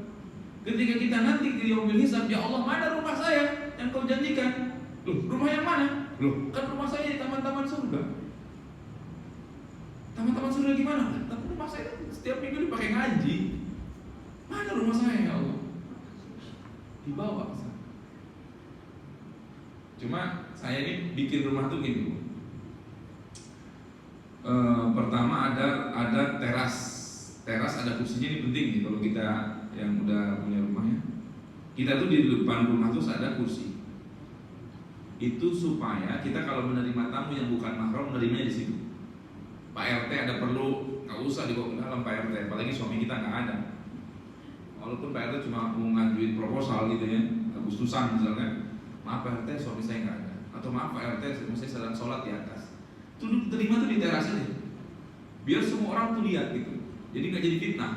Ketika kita nanti di yaumil hisab, ya Allah mana rumah saya yang kau janjikan? Loh, rumah yang mana? Loh, kan rumah saya di taman-taman surga. Taman-taman surga gimana? Tapi rumah saya setiap minggu dipakai ngaji. Mana rumah saya ya Allah? Dibawa ke sana. Cuma saya ini bikin rumah tuh gini. Pertama ada teras ada kursinya, ini penting nih kalau kita yang udah punya rumahnya. Kita tuh di depan rumah tuh ada kursi. Itu supaya kita kalau menerima tamu yang bukan mahram menerimanya di situ. Pak RT ada perlu, nggak usah dibawa ke dalam Pak RT, apalagi suami kita nggak ada. Walaupun Pak RT cuma mau ngajuin proposal gitu ya, Agustusan misalnya, maaf Pak RT suami saya nggak ada, atau maaf Pak RT saya sedang sholat di atas. Itu terima tuh di teras aja, biar semua orang tuh lihat gitu, jadi nggak jadi fitnah.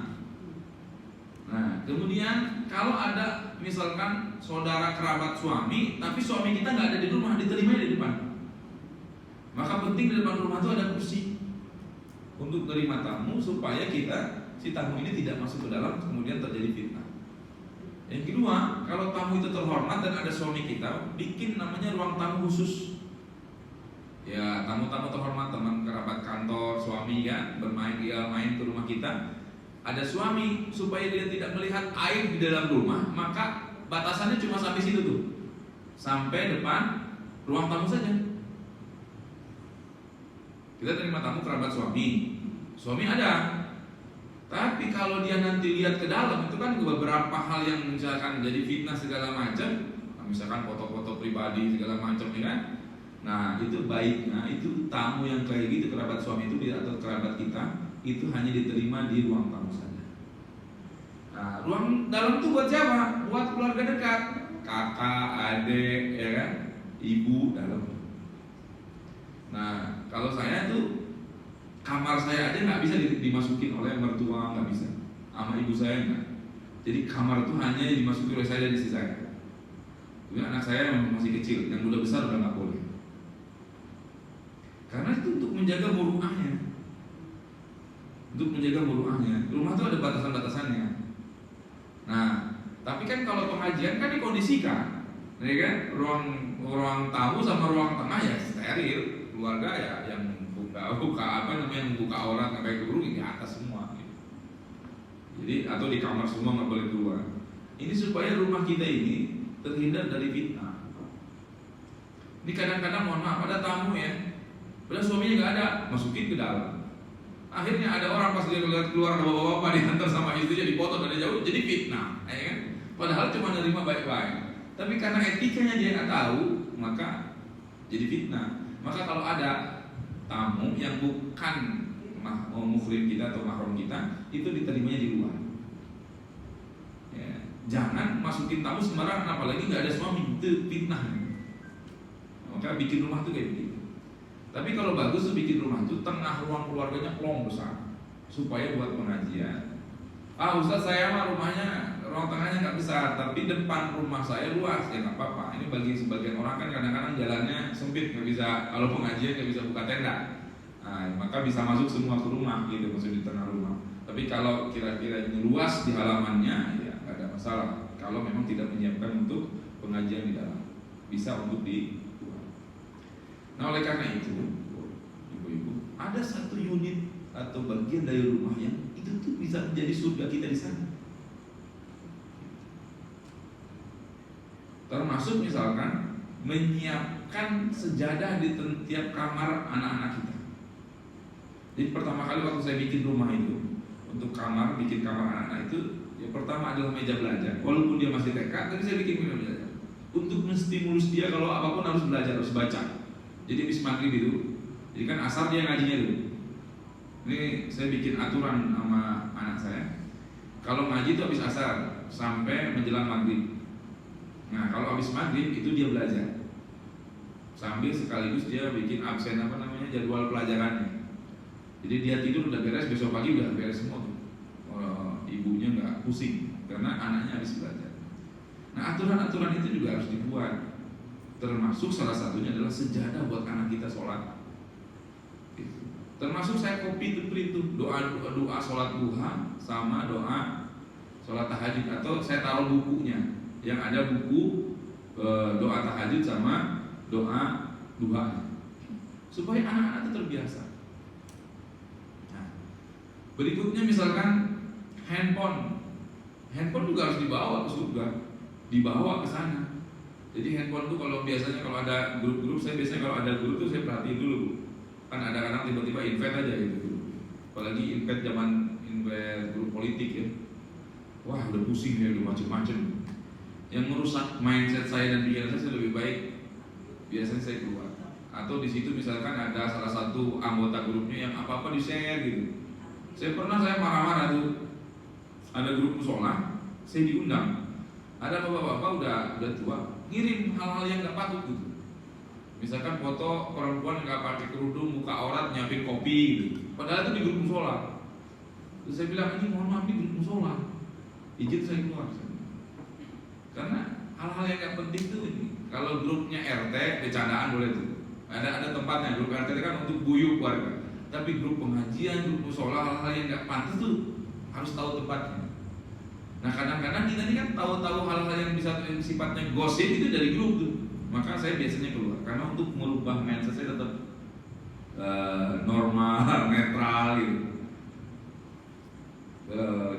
Nah kemudian kalau ada misalkan saudara kerabat suami, tapi suami kita nggak ada di rumah, diterimanya di depan. Maka penting di depan rumah tuh ada kursi untuk terima tamu supaya si tamu ini tidak masuk ke dalam kemudian terjadi fitnah. Yang kedua, kalau tamu itu terhormat dan ada suami kita, bikin namanya ruang tamu khusus. Ya, tamu-tamu terhormat, teman kerabat kantor, suami kan main ke rumah kita. Ada suami supaya dia tidak melihat air di dalam rumah, maka batasannya cuma sampai situ tuh. Sampai depan ruang tamu saja. Kita terima tamu kerabat suami ada. Tapi kalau dia nanti lihat ke dalam, itu kan beberapa hal yang misalkan jadi fitnah segala macam, misalkan foto-foto pribadi segala macam, ya kan? Nah itu baiknya itu tamu yang kayak gitu kerabat suami itu atau kerabat kita itu hanya diterima di ruang tamu saja. Nah ruang dalam itu buat siapa? Buat keluarga dekat, kakak, adik, ya kan, ibu dalam. Nah kalau saya tuh kamar saya aja nggak bisa dimasukin oleh mertua, nggak bisa, sama ibu saya nggak. Jadi kamar tuh hanya dimasuki oleh saya dan istri saya. Kemudian anak saya yang masih kecil, yang udah besar udah nggak boleh. Karena itu untuk menjaga muruahnya. Untuk menjaga muruahnya. Rumah itu ada batasan-batasannya. Nah, tapi kan kalau pengajian kan dikondisikan, ya kan? Ruang tamu sama ruang tengah ya steril, keluarga ya yang buka apa namanya membuka aurat sampai ke burung di atas semua. Gitu. Jadi atau di kamar semua nggak boleh keluar. Ini supaya rumah kita ini terhindar dari fitnah. Ini kadang-kadang mohon maaf ada tamu ya. Padahal suaminya nggak ada, masukin ke dalam. Akhirnya ada orang pas dia lihat keluar ada bapak-bapak diantar sama istrinya dipotong dari jauh, jadi fitnah, ya kan? Padahal cuma nerima baik-baik. Tapi karena etikanya dia nggak tahu, maka jadi fitnah. Maka kalau ada tamu yang bukan muhrim kita atau mahram kita, itu diterimanya di luar. Ya, jangan masukin tamu sembarangan, apalagi nggak ada suami, itu fitnah. Maka bikin rumah tuh kayak begitu. Tapi kalau bagus tuh bikin rumah tuh tengah ruang keluarganya plong besar supaya buat pengajian. Ustaz saya mah rumahnya ruang tengahnya nggak besar, tapi depan rumah saya luas, ya nggak apa-apa. Ini bagi sebagian orang kan kadang-kadang jalannya sempit, nggak bisa kalau pengajian nggak bisa buka tenda. Nah, maka bisa masuk semua ke rumah gitu, masuk di tengah rumah. Tapi kalau kira-kira ini luas di halamannya, ya nggak ada masalah. Kalau memang tidak menyiapkan untuk pengajian di dalam, bisa untuk di luar. Nah oleh karena itu, ibu-ibu, ada satu unit atau bagian dari rumah yang itu tuh bisa menjadi surga kita di sana. Termasuk misalkan menyiapkan sejadah di tiap kamar anak-anak kita. Jadi pertama kali waktu saya bikin rumah itu untuk bikin kamar anak-anak itu, ya pertama adalah meja belajar. Walaupun dia masih TK, tapi saya bikin meja belajar untuk menstimulus dia kalau apapun harus belajar, harus baca. Jadi habis maghrib itu, jadi kan asar dia ngajinya dulu. Ini saya bikin aturan sama anak saya. Kalau ngaji itu habis asar, sampai menjelang maghrib. Nah kalau habis maghrib itu dia belajar, sambil sekaligus dia bikin absen jadwal pelajarannya. Jadi dia tidur udah beres, besok pagi udah beres semua tuh. Ibunya nggak pusing karena anaknya habis belajar. Nah aturan-aturan itu juga harus dibuat. Termasuk salah satunya adalah sejadah buat anak kita sholat. Gitu. Termasuk saya copy itu doa sholat duha sama doa sholat tahajud, atau saya taruh bukunya yang ada buku doa tahajud sama doa duha, supaya anak-anak itu terbiasa. Nah, berikutnya misalkan handphone juga harus dibawa ke surga, dibawa ke sana. Jadi handphone tuh kalau biasanya kalau ada grup-grup, saya biasanya kalau ada grup tuh saya perhatiin dulu, kan ada kadang tiba-tiba invite aja gitu, apalagi invite grup politik ya. Wah udah pusing ya, udah macem-macem. Yang merusak mindset saya dan pikiran saya lebih baik biasanya saya keluar. Atau di situ misalkan ada salah satu anggota grupnya yang apa-apa di-share gitu. Saya marah-marah tuh. Ada grup musola, saya diundang. Ada bapak-bapak udah tua, ngirim hal-hal yang nggak patut gitu. Misalkan foto perempuan nggak pakai kerudung, muka aurat, nyiapin kopi gitu. Padahal itu di grup musola. Terus saya bilang, ini mohon maaf, di grup musola, izin saya keluar. Karena hal-hal yang nggak penting tuh ini. Kalau grupnya RT, bercandaan boleh tuh. Ada tempatnya. Grup RT itu kan untuk guyup keluarga. Tapi grup pengajian, grup musola, hal-hal yang nggak pantas tuh harus tahu tempatnya. Nah kadang-kadang kita ini kan tahu-tahu hal-hal yang bisa sifatnya gosip itu dari grup tuh. Maka saya biasanya keluar karena untuk merubah mindset saya tetap normal, netral gitu.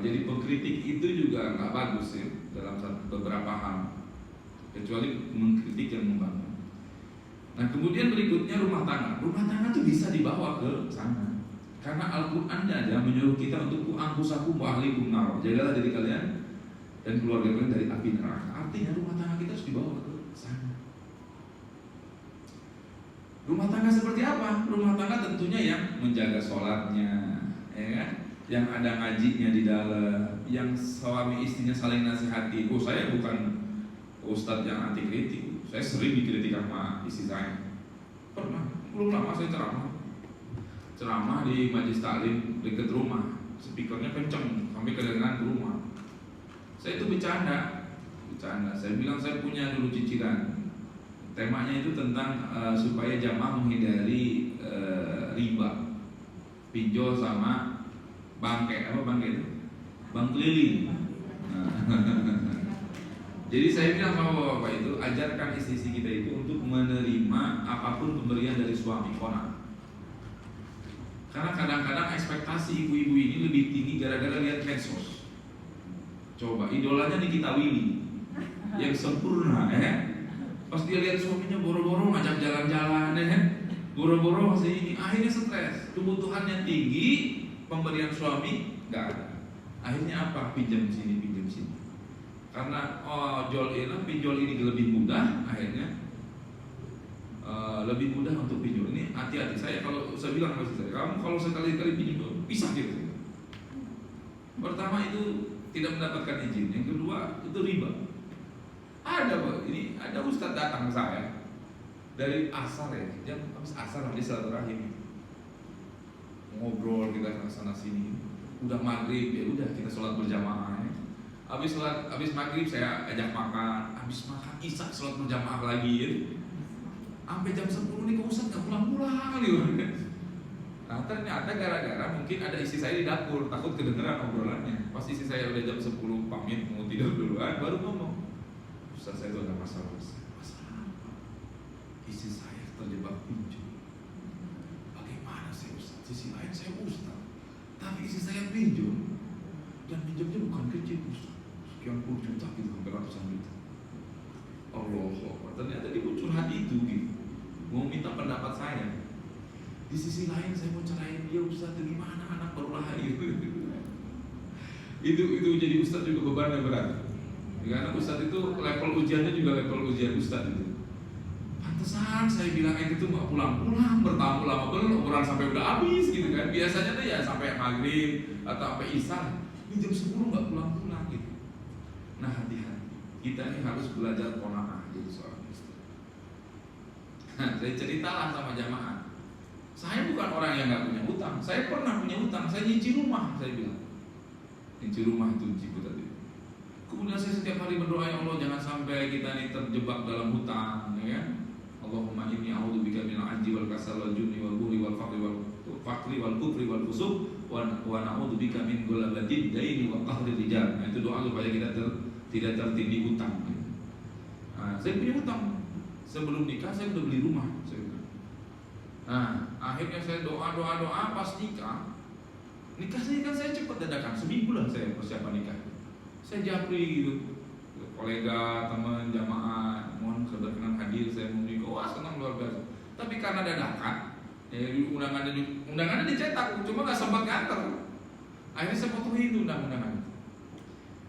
Jadi pengkritik itu juga nggak bagus ya dalam beberapa hal, kecuali mengkritik yang membangun. Nah kemudian berikutnya rumah tangga. Rumah tangga tuh bisa dibawa ke sana, karena Al-Quran aja menyuruh kita untuk angkusakum wa ahlikum nar, jagalah diri kalian dan keluarga kalian dari api neraka. Artinya rumah tangga kita harus dibawa ke sana. Rumah tangga seperti apa? Rumah tangga tentunya yang menjaga sholatnya, ya kan? Yang ada ngajinya di dalam, yang suami istrinya saling nasihati. Oh saya bukan ustadz yang anti kritik, saya sering dikritik sama istri saya. Pernah, belum lama saya ceramah di majelis taklim dekat rumah, speakernya kenceng sampai kedengaran ke rumah. Saya itu bercanda. Saya bilang saya punya dulu cicilan. Temanya itu tentang supaya jamaah menghindari riba, pinjol sama bangke itu? Bank keliling. Jadi saya bilang sama bapak itu, ajarkan istri kita itu untuk menerima apapun pemberian dari suami konak. Karena kadang-kadang ekspektasi ibu-ibu ini lebih tinggi gara-gara lihat medsos. Coba idolanya Nikita Willy yang sempurna pas dia lihat suaminya boro-boro ngajak jalan-jalan boro-boro masih ini, akhirnya stres, kebutuhannya tinggi, pemberian suami nggak ada. Akhirnya apa? Pinjam sini. Karena pinjol ini lebih mudah, akhirnya lebih mudah untuk pinjol. Ini hati-hati. Saya bilang sama istri saya, kamu kalau sekali-kali pinjam pisah gitu. Pertama itu tidak mendapatkan izin, yang kedua itu riba. Ada ustadz datang ke saya dari asar ya, jam habis asar dia silaturahim, ngobrol kita sana sini. Udah maghrib ya udah kita sholat berjamaah. Habis maghrib saya ajak makan, habis makan isya sholat berjamaah lagi ya. Sampai jam 10 nih kok ustadz nggak pulang-pulang gitu. Nah ternyata gara-gara mungkin ada istri saya di dapur, takut kedengeran obrolannya. Pas istri saya udah jam 10 pamit mau tidur duluan, baru ngomong, ustaz saya itu ada masalah. Masalah apa? Istri saya terjebak pinjol. Bagaimana saya ustaz? Sisi lain saya ustaz, tapi istri saya pinjol. Dan pinjamnya bukan kecil ustaz, sekian puluh juta gitu, hampir ratusan juta. Allah, ternyata dia curhat itu gitu, mau minta pendapat saya. Di sisi lain saya mau cerahin dia, ustaz gimana anak baru lahir itu jadi ustaz juga bebannya berat. Karena ustaz itu level ujiannya juga level ujian ustaz itu. Pantesan saya bilang itu nggak pulang-pulang, bertamu lama belum, obrolan sampai udah habis gitu kan. Biasanya tuh ya sampai maghrib atau sampai isya, ini jam 10 nggak pulang-pulang gitu. Nah hati-hati, kita ini harus belajar qanaah jadi seorang istri. Saya ceritalah sama jamaah, saya bukan orang yang nggak punya utang. Saya pernah punya utang, saya nyicil rumah, saya bilang nyicil rumah itu Ciputat itu. Kemudian saya setiap hari berdoa, ya Allah jangan sampai kita ini terjebak dalam hutang, ya. Allahumma inni a'udzubika minal ajzi wal kasal wal jubni wal buhri wal faqri wal kufri wal fusuq wa na'udzubika min ghalabatid daini wa qahri rijal. Nah, itu doa supaya kita tidak tertindih hutang. Nah, saya punya hutang. Sebelum nikah saya udah beli rumah, saya bilang. Nah, akhirnya saya doa pas nikah. Nikah saya kan saya cepat dadakan, seminggu lah saya persiapan nikah. Saya japri gitu, kolega, teman, jamaah, mohon keberkenan hadir, saya mau nikah, wah senang luar biasa. Tapi karena dadakan, ya undangannya dicetak, cuma nggak sempat nganter. Akhirnya saya fotoin itu undangan.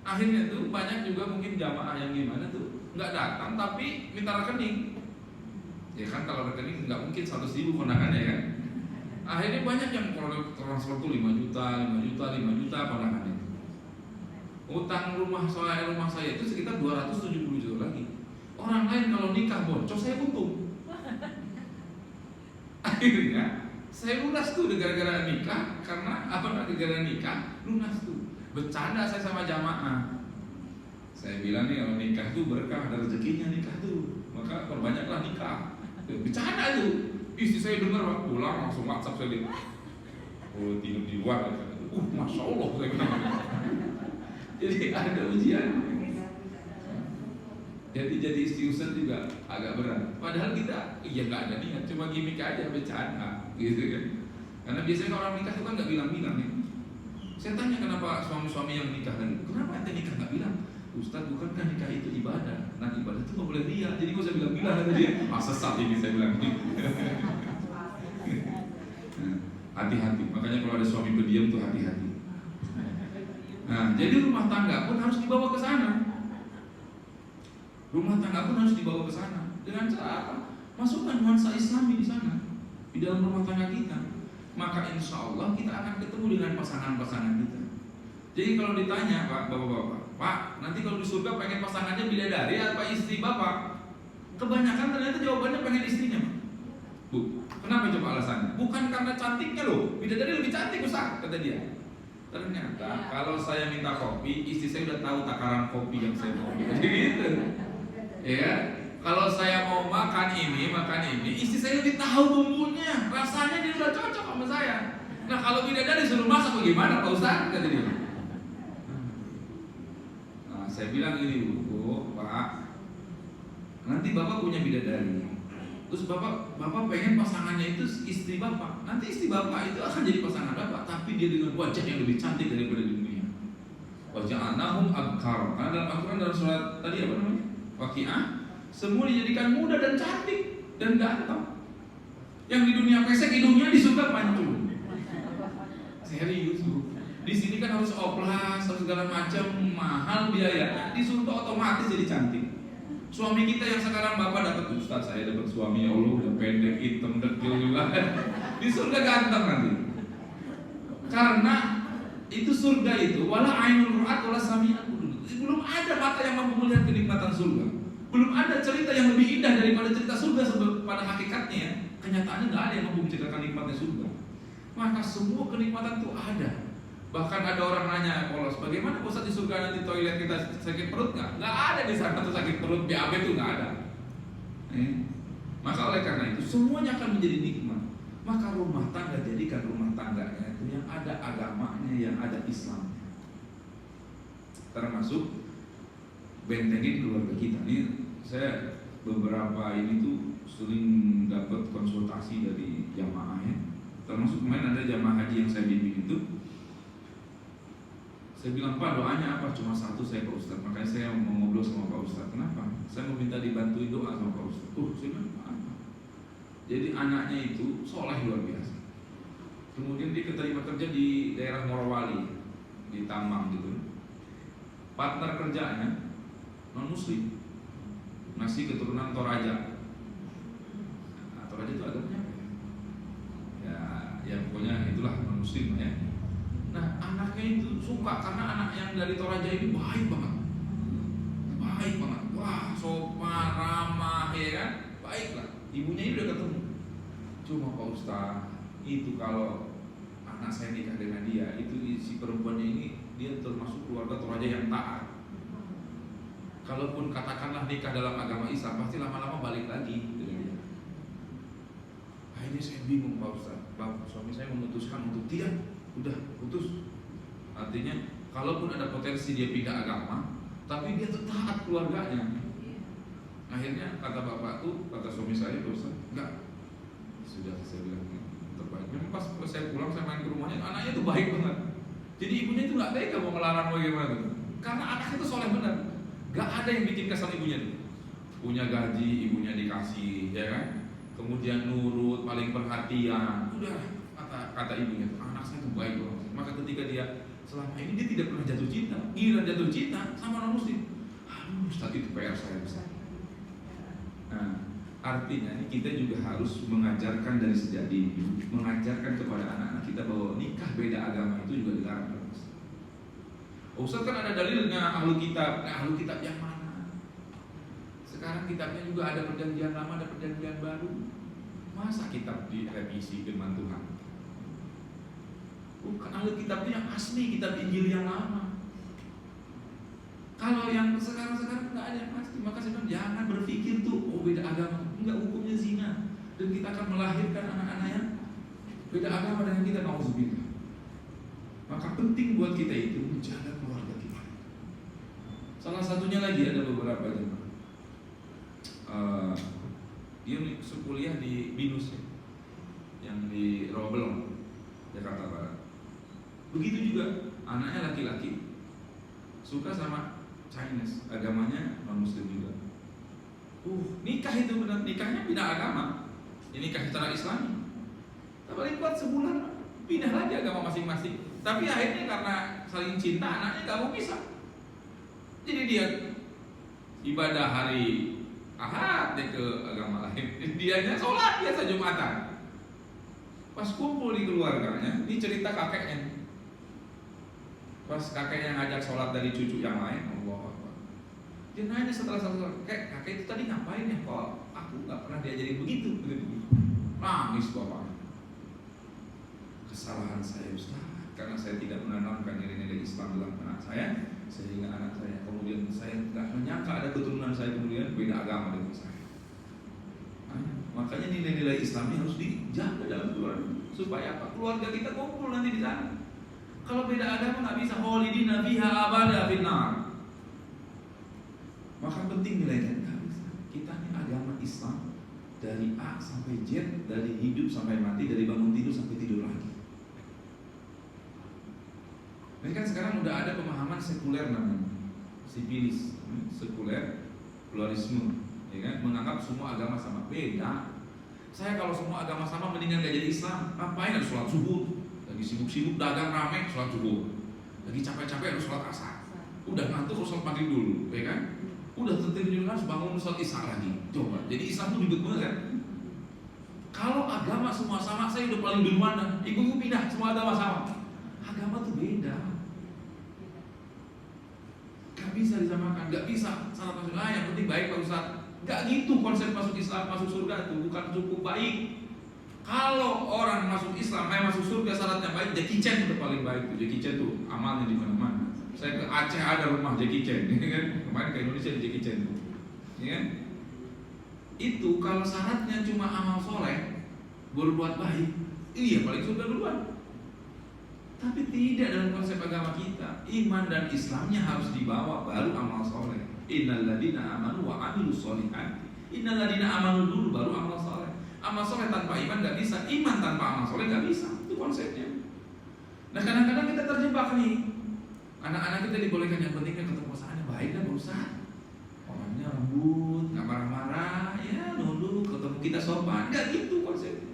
Akhirnya tuh banyak juga mungkin jamaah yang gimana tuh nggak datang tapi minta rekening. Ya kan kalau rekening nggak mungkin 100.000 kondangannya kan. Akhirnya banyak yang transfer tuh 5 juta kondangannya. Utang rumah saya itu sekitar 270 juta lagi. Orang lain kalau nikah boncos, saya untung. Akhirnya saya lunas tuh gara-gara nikah, karena gara-gara nikah lunas tuh. Bercanda saya sama jamaah. Saya bilang nih kalau nikah tuh berkah, ada rezekinya nikah tuh. Maka perbanyaklah nikah. Bercanda tuh. Istri saya dengar pulang langsung WhatsApp saya lihat. Oh tidur di luar. Masya Allah saya bilang. Jadi ada ujian. Jadi istri ustaz juga agak berat. Padahal kita nggak ada niat, cuma gimmick aja, bercanda, gitu kan. Karena biasanya orang nikah itu kan nggak bilang-bilang nih. Saya tanya kenapa suami-suami yang nikah kan, kenapa ente nikah nggak bilang? Ustaz, bukankah nikah itu ibadah? Nah ibadah itu nggak boleh riya. Jadi gue saya bilang kata dia, sesat ini saya bilang. Hati-hati. Makanya kalau ada suami pendiam tuh hati-hati. Nah, jadi rumah tangga pun harus dibawa ke sana. Rumah tangga pun harus dibawa ke sana. Dengan cara apa? Masukkan nuansa Islami di sana, di dalam rumah tangga kita. Maka insya Allah kita akan ketemu dengan pasangan-pasangan kita. Jadi kalau ditanya Pak, bapak-bapak, Pak, nanti kalau di surga pengen pasangannya bidadari apa istri Bapak? Kebanyakan ternyata jawabannya pengen istrinya, Pak. Bu, kenapa coba alasannya? Bukan karena cantiknya loh, bidadari lebih cantik Ustaz, kata dia. Ternyata kalau saya minta kopi, istri saya udah tahu takaran kopi yang saya mau. Jadi gitu. Ya, kalau saya mau makan ini, istri saya lebih tahu bumbunya, rasanya dia udah cocok sama saya. Nah, kalau bidadari disuruh masak bagaimana Pak Ustaz? Kata dia. Nah, saya bilang gini, Bu, Pak, nanti Bapak punya bidadari. Terus bapak pengen pasangannya itu istri Bapak. Nanti istri Bapak itu akan jadi pasangan Bapak, tapi dia dengan wajah yang lebih cantik daripada di dunia. Wajah anahum abkar. Karena dalam Al-Quran dalam surat tadi apa namanya? Waqiah, semua dijadikan muda dan cantik dan ganteng. Yang di dunia pesek, hidungnya di surga mancung. Serius Bu. Di sini kan harus oplas, harus segala macam, mahal biayanya. Di surga otomatis jadi cantik. Suami kita yang sekarang Bapak dapat, Ustaz saya dapat suami ya Allah udah pendek, hitam, dekil juga. Di surga ganteng nanti. Karena itu surga itu wala ainul ru'at wala sami'at. Belum ada mata yang mampu melihat kenikmatan surga. Belum ada cerita yang lebih indah daripada cerita surga pada hakikatnya ya. Kenyataannya nggak ada yang mampu menceritakan nikmatnya surga. Maka semua kenikmatan itu ada. Bahkan ada orang nanya, polos, bagaimana Ustaz di surga nanti toilet kita sakit perut nggak? Nggak ada di sana tuh sakit perut, BAB itu nggak ada. Maka oleh karena itu semuanya akan menjadi nikmat. Maka rumah tangga jadikan rumah tangganya itu yang ada agamanya, yang ada Islamnya. Termasuk bentengin keluarga kita. Ini saya beberapa ini tuh sering dapat konsultasi dari jamaah ya. Termasuk kemarin ada jamaah haji yang saya bimbing itu. Saya bilang, Pak doanya apa? Cuma satu saya Pak Ustadz. Makanya saya mau ngobrol sama Pak Ustadz. Kenapa? Saya mau minta dibantuin doa sama Pak Ustadz. Saya bilang, apa? Jadi anaknya itu soleh luar biasa. Kemudian dia keterima kerja di daerah Morowali, di tambang gitu. Partner kerjanya non muslim, masih keturunan Toraja. Nah, Toraja itu agamanya apa ya? Ya pokoknya itulah non muslim ya. Nah anaknya itu suka karena anak yang dari Toraja ini baik banget. sopan, ramah, ya kan? Baiklah, ibunya ini udah ketemu. Cuma Pak Ustaz, itu kalau anak saya nikah dengan dia, itu si perempuannya ini dia termasuk keluarga Toraja yang taat. Kalaupun katakanlah nikah dalam agama Islam, pasti lama-lama balik lagi. Akhirnya saya bingung Pak Ustaz. Suami saya memutuskan untuk tidak, udah putus. Artinya, kalaupun ada potensi dia pindah agama, tapi dia tetap taat keluarganya. Akhirnya kata bapak tuh, kata suami saya, Pak Ustaz, enggak. Sudah saya bilang terbaik. Memang pas saya pulang, saya main ke rumahnya, anaknya tuh baik banget. Jadi ibunya itu nggak tega mau melarang bagaimana tuh. Karena anaknya itu soleh benar. Gak ada yang bikin kesal ibunya tuh. Punya gaji, ibunya dikasih, ya kan? Kemudian nurut, paling perhatian. Udah, kata ibunya, anak saya tuh baik banget. Maka ketika dia selama ini dia tidak pernah jatuh cinta. Gila jatuh cinta sama non muslim. Aduh, Ustaz itu PR saya besar. Nah, artinya kita juga harus mengajarkan dari sejak dini, mengajarkan kepada anak-anak kita bahwa nikah beda agama itu juga dilarang. Ustaz kan ada dalilnya ahlu kitab. Nah, ahlu kitab yang mana? Sekarang kitabnya juga ada perjanjian lama, ada perjanjian baru. Masa kitab direvisi firman Tuhan? Bukan, ahlu kitab itu yang asli, kitab Injil yang lama. Kalau yang sekarang nggak ada yang pasti. Maka saya bilang jangan berpikir tuh, oh beda agama, enggak, hukumnya zina. Dan kita akan melahirkan anak-anak yang beda agama dengan kita, nauzubillah. Maka penting buat kita itu menjaga keluarga kita. Salah satunya lagi ada beberapa jemaah. Dia kuliah di BINUS ya, yang di Rawabelong, Jakarta Barat. Begitu juga anaknya laki-laki, suka sama Chinese, agamanya non Muslim juga. Nikah itu benar, nikahnya pindah agama. Ini nikah secara Islami. Paling kuat sebulan, pindah lagi agama masing-masing. Tapi akhirnya karena saling cinta, anaknya gak mau pisah. Jadi dia ibadah hari Ahad dia ke agama lain, dianya sholat biasa Jumatan. Pas kumpul di keluarganya, ini cerita kakeknya. Pas kakeknya ngajak sholat dari cucu yang lain, Allah Akbar. Dia nanya setelah sholat, kakek itu tadi ngapain ya? Kok aku gak pernah diajarin begitu? Nangis bapak. Kesalahan saya Ustaz, karena saya tidak menanamkan nilai-nilai Islam dalam anak saya, sehingga anak saya kemudian saya tidak menyangka ada keturunan saya kemudian beda agama dengan saya. Makanya nilai-nilai Islam ini harus dijaga dalam keluarga supaya apa? Keluarga kita kumpul nanti di sana. Kalau beda agama nggak bisa, khalidina fiha abada finnar. Maka penting nilainya nggak bisa. Kita ini agama Islam dari A sampai Z, dari hidup sampai mati, dari bangun tidur sampai tidur lagi. Ini kan sekarang udah ada pemahaman sekuler namanya, sivilis, sekuler, pluralisme, ya kan? Menganggap semua agama sama. Beda. Saya kalau semua agama sama mendingan gak jadi Islam. Ngapain harus sholat subuh? Lagi sibuk-sibuk dagang rame sholat subuh. Lagi capek-capek harus sholat asar. Udah ngantuk harus sholat maghrib dulu, ya kan? Udah tertidur harus bangun sholat isya lagi. Coba. Jadi Islam tuh ribet banget kan? Kalau agama semua sama, saya udah paling duluan dah. Ibu pindah semua agama sama. Agama tuh beda. Gak bisa disamakan, gak bisa salah masuk. Yang penting baik Pak Ustaz. Gak gitu konsep masuk Islam, masuk surga itu bukan cukup baik. Kalau orang masuk Islam, masuk surga syaratnya baik. Jackie Chan itu paling baik. Jackie Chan tuh amalnya di mana-mana. Saya ke Aceh ada rumah Jackie Chan, kan? Kemarin ke Indonesia di Jackie Chan tuh, ya kan? Itu kalau syaratnya cuma amal soleh, berbuat baik, iya paling surga duluan. Tapi tidak dalam konsep agama kita. Iman dan Islamnya harus dibawa, baru amal soleh. Innal ladina amanu wa amilus sholihat. Innal ladina amanu dulu, baru amal soleh. Amal soleh tanpa iman gak bisa. Iman tanpa amal soleh gak bisa. Itu konsepnya. Nah kadang-kadang kita terjebak nih. Anak-anak kita dibolehkan yang pentingnya ketemu pasangannya baik dan berusaha. Orangnya lembut, gak marah-marah, ya nunduk, ketemu kita sopan. Gak gitu konsepnya.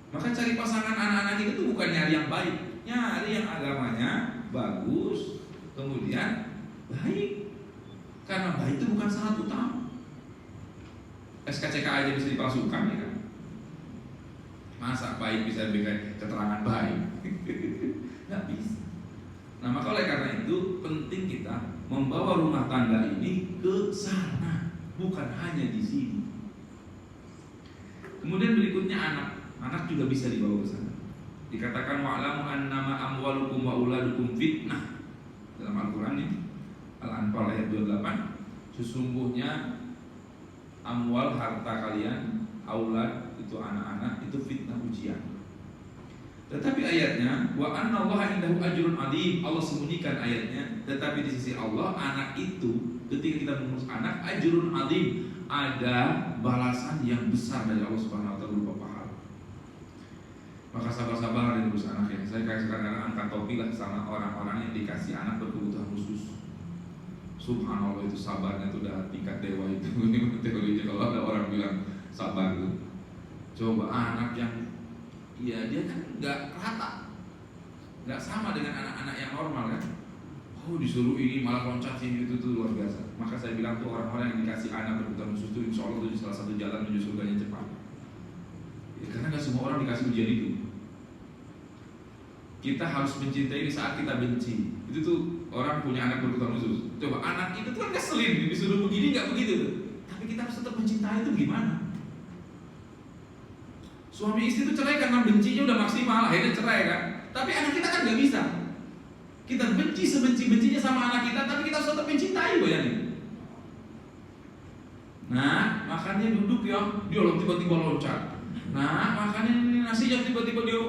Maka cari pasangan anak-anak kita itu bukan nyari yang baik, nyari yang agamanya bagus, kemudian baik. Karena baik itu bukan syarat utama. SKCK aja bisa dipalsukan, ya kan? Masa baik bisa diberikan keterangan baik? Nggak bisa. Nah maka oleh karena itu penting kita membawa rumah tangga ini besar. Nah, bukan hanya di sini. Kemudian berikutnya anak juga bisa dibawa ke sana. Dikatakan wa'lamu annama amwalukum wa uladukum fitnah dalam Al-Qur'an ini. Al-Anfal ayat 28. Sesungguhnya amwal, harta kalian, aulad itu anak-anak, itu fitnah, ujian. Tetapi ayatnya wa annallaha indahu ajrun adim, Allah sembunyikan ayatnya. Tetapi di sisi Allah anak itu, ketika kita mengurus anak, ajrun adim, ada balasan yang besar dari Allah Subhanahu wa taala berupa pahala. Maka sabar-sabar dari urus anak ya. Saya kadang-kadang angkat topi lah sama orang-orang yang dikasih anak berkebutuhan khusus. Subhanallah, itu sabarnya itu udah tingkat dewa itu. Teorinya kalau ada orang bilang sabar itu. Coba anak yang ya dia kan nggak rata, nggak sama dengan anak-anak yang normal kan. Oh disuruh ini malah loncat sini, itu tuh luar biasa. Maka saya bilang tuh orang-orang yang dikasih anak berkebutuhan khusus itu insya Allah itu salah satu jalan menuju surganya cepat ya, karena nggak semua orang dikasih ujian itu. Kita harus mencintai di saat kita benci. Itu tuh orang punya anak berkebutuhan khusus. Coba anak itu tuh kan keselin, disuruh begini nggak begitu tuh. Tapi kita harus tetap mencintai itu gimana? Suami istri itu cerai karena bencinya udah maksimal, akhirnya cerai kan. Tapi anak kita kan nggak bisa. Kita benci sebenci-bencinya sama anak kita, tapi kita harus tetap mencintai, bayangin. Nah, makannya duduk ya, dia tiba-tiba loncat. Nah, makannya nasinya tiba-tiba dia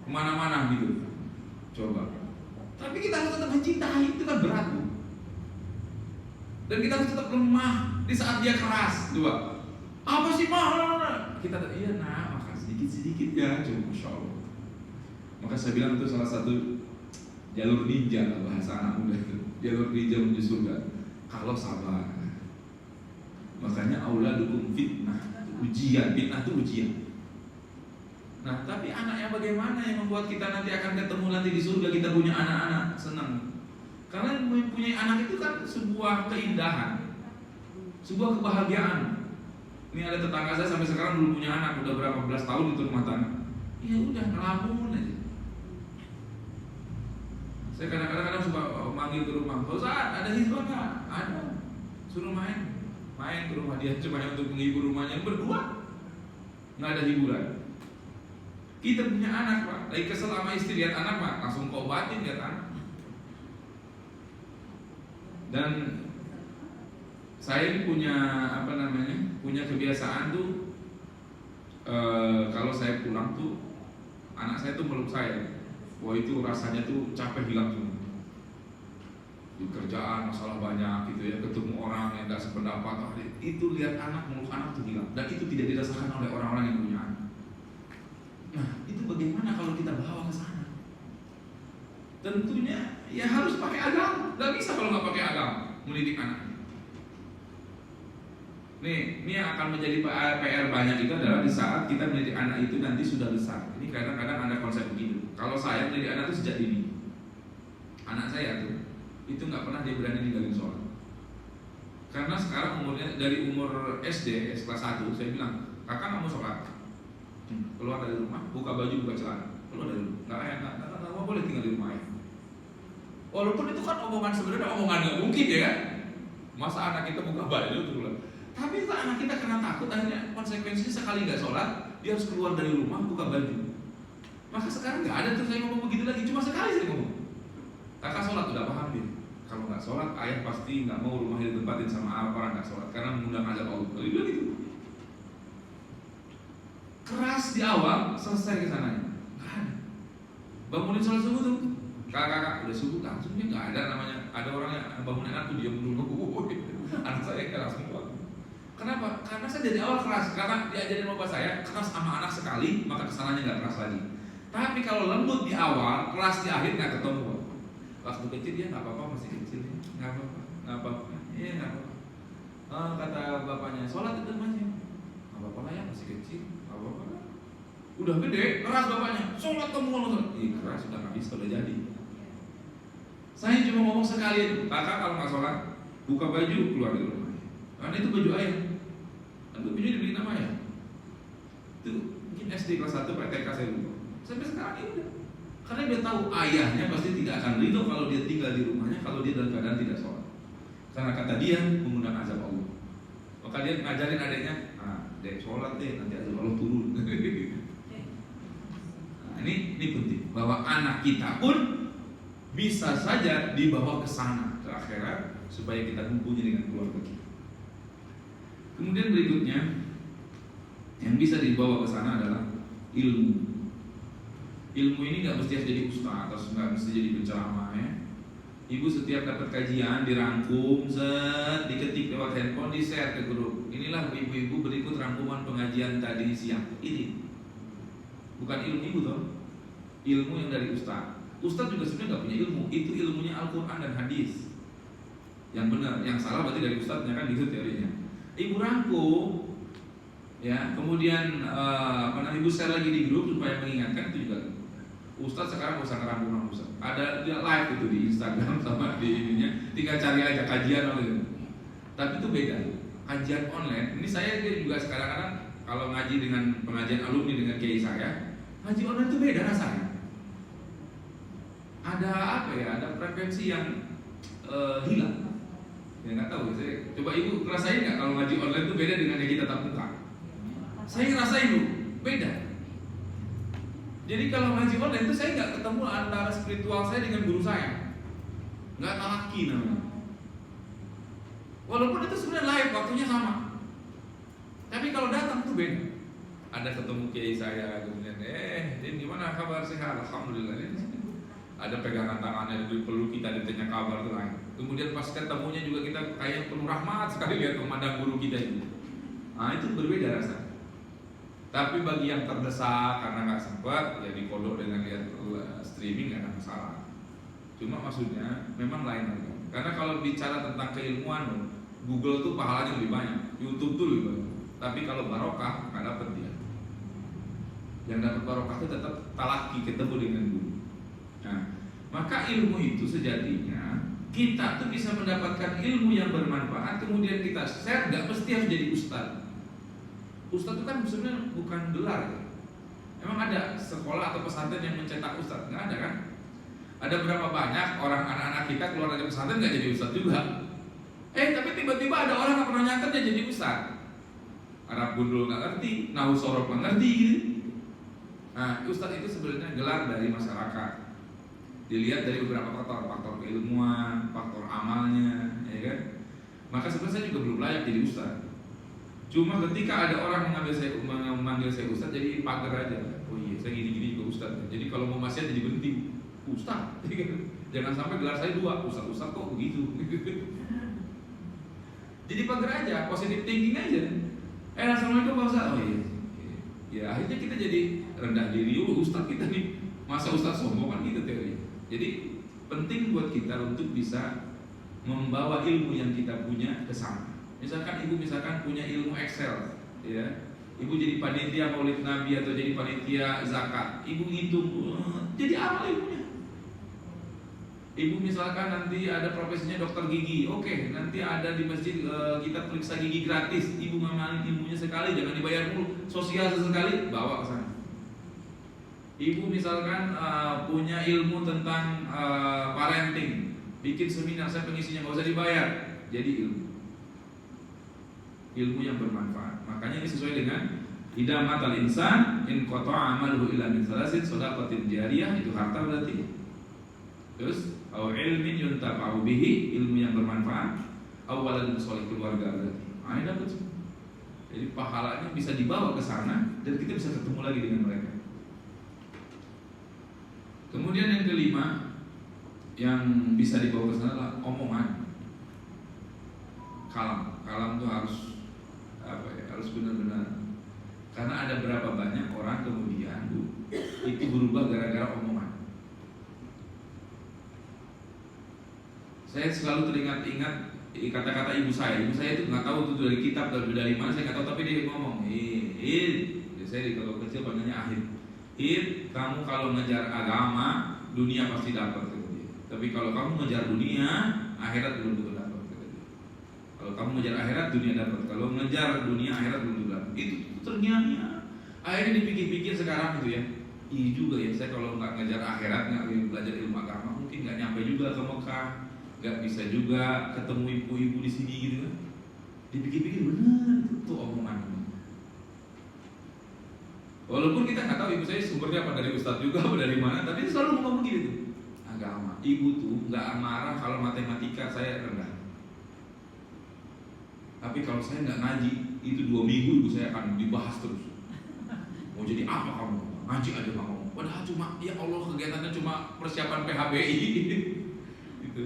kemana-mana gitu. Coba. Tapi kita harus tetap mencintai, itu kan berat tuh. Dan kita harus tetap lemah di saat dia keras. Coba. Apa sih mah? Kita iya nah, makan sedikit-sedikit ya, coba Masya Allah. Maka saya bilang itu salah satu jalur ninja lah bahasa anak muda itu. Jalur ninja menuju surga kalau sabar. Makanya auladukum fitnah, ujian. Fitnah itu ujian. Nah, tapi anaknya bagaimana yang membuat kita nanti akan ketemu nanti di surga, kita punya anak-anak senang. Karena mempunyai anak itu kan sebuah keindahan, sebuah kebahagiaan. Ini ada tetangga saya sampai sekarang belum punya anak, udah berapa belas tahun itu rumah tangga. Ya udah ngelamun aja. Saya kadang-kadang suka manggil ke rumah, "Pak Ustaz, ada hizbah nggak?" Ada. Suruh main ke rumah dia cuma untuk menghibur rumahnya berdua. Nggak ada hiburan. Kita punya anak Pak, lagi kesel sama istri lihat anak Pak, langsung kau obatin lihat anak. Dan saya punya punya kebiasaan tuh kalau saya pulang tuh anak saya tuh meluk saya. Wah itu rasanya tuh capek hilang semua. Di kerjaan masalah banyak gitu ya, ketemu orang yang gak sependapat, itu lihat anak meluk anak tuh hilang. Dan itu tidak dirasakan oleh orang-orang yang punya anak. Nah itu bagaimana kalau kita bawa ke sana? Tentunya ya harus pakai agama. Gak bisa kalau nggak pakai agama mendidik anak. Ini yang akan menjadi PR banyak itu adalah di saat kita mendidik anak itu nanti sudah besar. Ini kadang-kadang ada konsep begitu. Kalau saya mendidik anak itu sejak dini. Anak saya tuh itu nggak pernah dia berani ninggalin sholat. Karena sekarang umurnya dari umur SD kelas 1 saya bilang, "Kakak nggak mau sholat, keluar dari rumah, buka baju, buka celana, keluar dari rumah, nggak boleh tinggal di rumah ya." Walaupun itu kan omongan sebenarnya omongan nggak mungkin ya kan? Masa anak kita buka baju tuh keluar? Tapi itu anak kita karena takut, akhirnya konsekuensinya sekali nggak sholat dia harus keluar dari rumah buka baju. Maka sekarang nggak ada tuh saya ngomong begitu lagi, cuma sekali saya ngomong. Kakak sholat udah paham dia. Kalau nggak sholat ayah pasti nggak mau rumahnya ditempatin sama orang nggak sholat karena mengundang azab Allah. Dia bilang gitu. Keras di awal, selesai ke sananya. Nggak ada. Bangunin sholat subuh tuh. Kakak udah subuh langsung dia nggak ada namanya. Ada orang yang bangunin anak tuh diam dulu. Anak saya nggak langsung keluar. Kenapa? Karena saya dari awal keras. Karena diajarin bapak saya keras sama anak sekali, maka kesananya nggak keras lagi. Tapi kalau lembut di awal, keras di akhir nggak ketemu. Waktu kecil dia nggak apa-apa, masih kecil ya, nggak apa-apa, iya nggak apa-apa. Kata bapaknya, sholat itu masih nggak apa-apa lah ya, masih kecil, nggak apa-apa. Udah gede, keras bapaknya, sholat kamu kalau sholat, keras sudah nggak bisa, udah jadi. Saya cuma ngomong sekali itu, kakak kalau nggak sholat, buka baju keluar dari rumah. Karena itu baju ayah, kan bajunya dibeli nama ayah. Itu mungkin SD kelas 1 PTK saya lupa. Sampai sekarang ini udah. Karena dia tahu ayahnya pasti tidak akan ridho kalau dia tinggal di rumahnya kalau dia dalam keadaan tidak sholat. Karena kata dia mengundang azab Allah. Maka dia ngajarin adiknya, dek sholat deh, nanti azab Allah turun. Nah, ini penting bahwa anak kita pun bisa saja dibawa ke sana, ke akhirat, supaya kita kumpulnya dengan keluarga kita. Kemudian berikutnya yang bisa dibawa ke sana adalah ilmu. Ilmu ini nggak mesti harus jadi ustaz atau nggak mesti jadi penceramah ya. Ibu setiap dapat kajian dirangkum, diketik lewat handphone, di-share ke grup. Inilah ibu-ibu berikut rangkuman pengajian tadi siang. Ini bukan ilmu ibu toh, ilmu yang dari ustaz. Ustaz juga sebenarnya nggak punya ilmu, itu ilmunya Al-Quran dan hadis. Yang benar, yang salah berarti dari ustaznya kan gitu teorinya. Ibu rangkum, ya, kemudian ibu share lagi di grup supaya mengingatkan, itu juga. Ustaz sekarang nggak usah ngerangkum Ustaz. Ada dia live itu di Instagram sama di ininya, tinggal cari aja kajian gitu. Tapi itu beda. Kajian online, ini saya juga kadang-kadang kalau ngaji dengan pengajian alumni dengan kiai saya, ngaji online itu beda rasanya. Ada apa ya? Ada frekuensi yang hilang. Ya nggak tahu. Saya coba ibu ngerasain nggak kalau ngaji online itu beda dengan yang kita tatap muka? Saya ngerasain loh, beda. Jadi kalau ngaji online itu saya nggak ketemu antara spiritual saya dengan guru saya, nggak talaki namanya. Walaupun itu sebenarnya live, waktunya sama. Tapi kalau datang itu beda. Ada ketemu kiai saya, kemudian ini gimana kabar, sehat? Alhamdulillah. Ada pegangan tangannya, perlu kita ditanya kabar itu lain. Kemudian pas ketemunya juga kita kayak penuh rahmat sekali lihat memandang guru kita itu. Nah itu berbeda rasanya. Tapi bagi yang terdesak karena nggak sempat, ya dikodok dengan lihat streaming nggak ada masalah. Cuma maksudnya memang lain lagi. Karena kalau bicara tentang keilmuan, Google tuh pahalanya lebih banyak, YouTube tuh lebih banyak. Tapi kalau barokah nggak dapat dia. Yang dapat barokah itu tetap talaki, ketemu dengan guru. Nah, maka ilmu itu sejatinya kita tuh bisa mendapatkan ilmu yang bermanfaat, kemudian kita share, nggak mesti harus jadi ustaz. Ustaz itu kan sebenarnya bukan gelar ya. Emang ada sekolah atau pesantren yang mencetak ustaz? Nggak ada kan? Ada berapa banyak orang anak-anak kita keluar dari pesantren nggak jadi ustaz juga? Tapi tiba-tiba ada orang yang pernah nyantet dia jadi ustaz. Arab gundul nggak ngerti, nahu sorof nggak ngerti gitu. Nah, ustaz itu sebenarnya gelar dari masyarakat. Dilihat dari beberapa faktor keilmuan, faktor amalnya, ya kan? Maka sebenarnya saya juga belum layak jadi ustaz. Cuma ketika ada orang memanggil saya ustaz, jadi pagar aja. Oh iya, saya gini-gini juga ustaz. Jadi kalau mau maksiat jadi berhenti ustaz. Jangan sampai gelar saya dua, ustaz kok begitu. Jadi pagar aja, positive thinking aja. Assalamualaikum Pak Ustaz. Oh iya. Ya akhirnya kita jadi rendah diri. Ustaz kita nih, masa ustaz sombong kan gitu teori. Jadi penting buat kita untuk bisa membawa ilmu yang kita punya ke sana. Misalkan ibu punya ilmu Excel, ya, ibu jadi panitia Maulid Nabi atau jadi panitia zakat, ibu ngitung, jadi apa ibunya? Ibu misalkan nanti ada profesinya dokter gigi, oke, nanti ada di masjid kita periksa gigi gratis, ibu ngamalin ilmunya sekali, jangan dibayar dulu, sosial sesekali, bawa ke sana. Ibu misalkan punya ilmu tentang parenting, bikin seminar, saya pengisinya nggak usah dibayar, jadi ilmu yang bermanfaat. Makanya ini sesuai dengan idza matal insan in qata'a amaluhu illa min salasin shadaqatin jariyah, itu harta berarti. Terus au ilmin yuntafa'u bihi, ilmu yang bermanfaat, au waladun shalih, keluarga berarti. Ini dapat. Jadi pahalanya bisa dibawa ke sana dan kita bisa ketemu lagi dengan mereka. Kemudian yang kelima yang bisa dibawa ke sana adalah omongan. Kalam itu harus harus benar-benar, karena ada berapa banyak orang kemudian itu berubah gara-gara omongan. Saya selalu teringat-ingat kata-kata ibu saya itu nggak tahu itu dari kitab dari mana saya nggak tahu, tapi dia ngomong, saya kalau kecil panggilnya kamu kalau ngejar agama dunia pasti dapat, tapi kalau kamu ngejar dunia akhirat belum tentu dapat. Kalau kamu ngejar akhirat, dunia dapat. Kalau ngejar dunia, akhirat belum dapat. Itu ternyata akhirnya dipikir-pikir sekarang itu ya. Iya juga ya, saya kalau nggak ngejar akhirat, nggak belajar ilmu agama, mungkin nggak nyampe juga ke Mekah, nggak bisa juga ketemu ibu-ibu di sini gitu kan. Dipikir-pikir benar itu omongan. Walaupun kita nggak tahu ibu saya sumbernya apa, dari ustadz juga apa dari mana, tapi selalu ngomong begitu. Agama, ibu tuh nggak marah kalau matematika saya rendah. Tapi kalau saya nggak ngaji, itu 2 minggu ibu saya akan dibahas terus. Mau jadi apa kamu? Ngaji aja nggak mau. Padahal cuma, ya Allah, kegiatannya cuma persiapan PHBI. Gitu.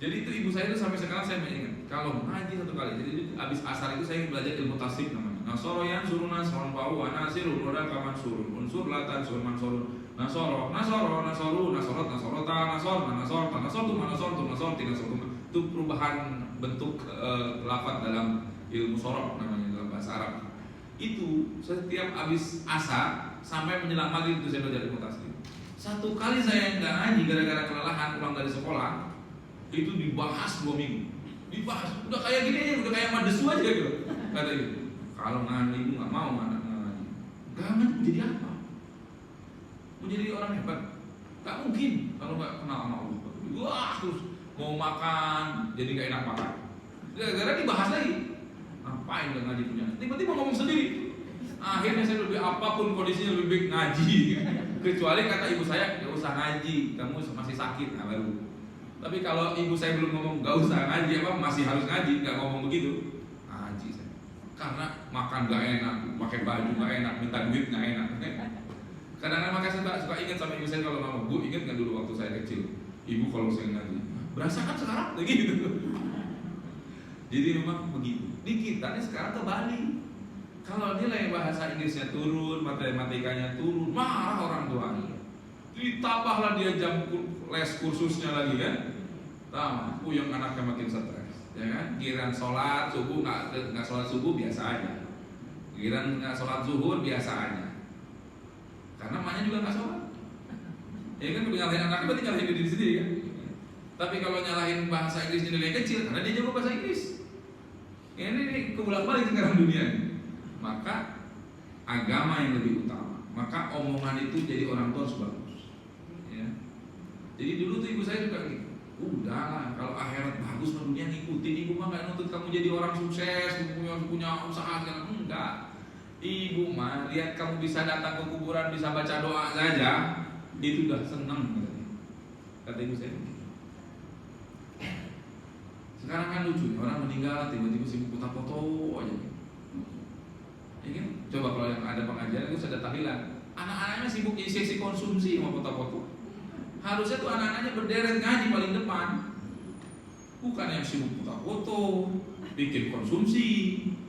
Jadi itu ibu saya itu sampai sekarang saya ingat. Kalau ngaji 1 kali, jadi abis asar itu saya belajar ilmu tasrif namanya. Nasoro yang suruh nasoron bau, anasirun udah kaman surun, unsur latan sur mansurun. Nasoro, nasorot, nasorota, nasor itu perubahan bentuk lafaz dalam ilmu sorok namanya, dalam bahasa Arab. Itu setiap habis asar sampai menjelang maghrib itu saya belajar ilmu tasrif. 1 kali saya nggak ngaji gara-gara kelelahan pulang dari sekolah, itu dibahas 2 minggu. Dibahas, udah kayak gini aja, udah kayak madesu aja gitu. Kata gitu. Kalau ngaji ibu nggak mau anak ngaji. Gak ngaji jadi apa? Mau jadi orang hebat? Gak mungkin kalau nggak kenal sama Allah. Wah, terus mau makan jadi gak enak makan. Gara-gara dibahas lagi. Ngapain udah ngaji punya? Tiba-tiba ngomong sendiri. Akhirnya saya lebih, apapun kondisinya lebih baik ngaji. Kecuali kata ibu saya, gak usah ngaji, kamu masih sakit. Nah baru. Tapi kalau ibu saya belum ngomong gak usah ngaji, apa masih harus ngaji, gak ngomong begitu, ngaji saya. Karena makan gak enak, pakai baju gak enak, minta duit gak enak. Kadang-kadang makanya saya suka ingat sama ibu saya kalau ngomong, Bu, ingat gak dulu waktu saya kecil, ibu kalau saya ngaji, berasa kan sekarang lagi gitu. Jadi memang begitu. Di kita nih sekarang kebalik. Kalau nilai bahasa Inggrisnya turun, matematikanya turun, marah orang tuanya. Ditambahlah dia jam les kursusnya lagi kan, yang anaknya makin stres, ya kan? Giliran sholat subuh nggak sholat subuh biasa aja, giliran nggak sholat zuhur biasa aja, karena emaknya juga nggak sholat. Ya kan, nyalahin anaknya berarti nyalahin diri sendiri kan. Tapi kalau nyalahin bahasa Inggris nilai kecil, karena dia jago bahasa Inggris. Ini kebulak-balik sekarang dunia. Maka agama yang lebih utama. Maka omongan itu jadi orang tua harus bagus. Ya. Jadi dulu tuh ibu saya juga gitu. Udahlah, kalau akhirat bagus mah dunia ngikutin. Ibu mah nggak nuntut kamu jadi orang sukses, punya usaha segala, enggak. Ibu mah lihat kamu bisa datang ke kuburan, bisa baca doa saja, itu udah senang katanya. Kata ibu saya begitu. Sekarang kan lucu, orang meninggal tiba-tiba sibuk foto-foto aja. Ya kan? Coba kalau yang ada pengajian itu ada tahlilan, anak-anaknya sibuk isi konsumsi sama foto-foto. Harusnya tuh anak-anaknya berderet ngaji paling depan, bukan yang sibuk foto-foto, bikin konsumsi.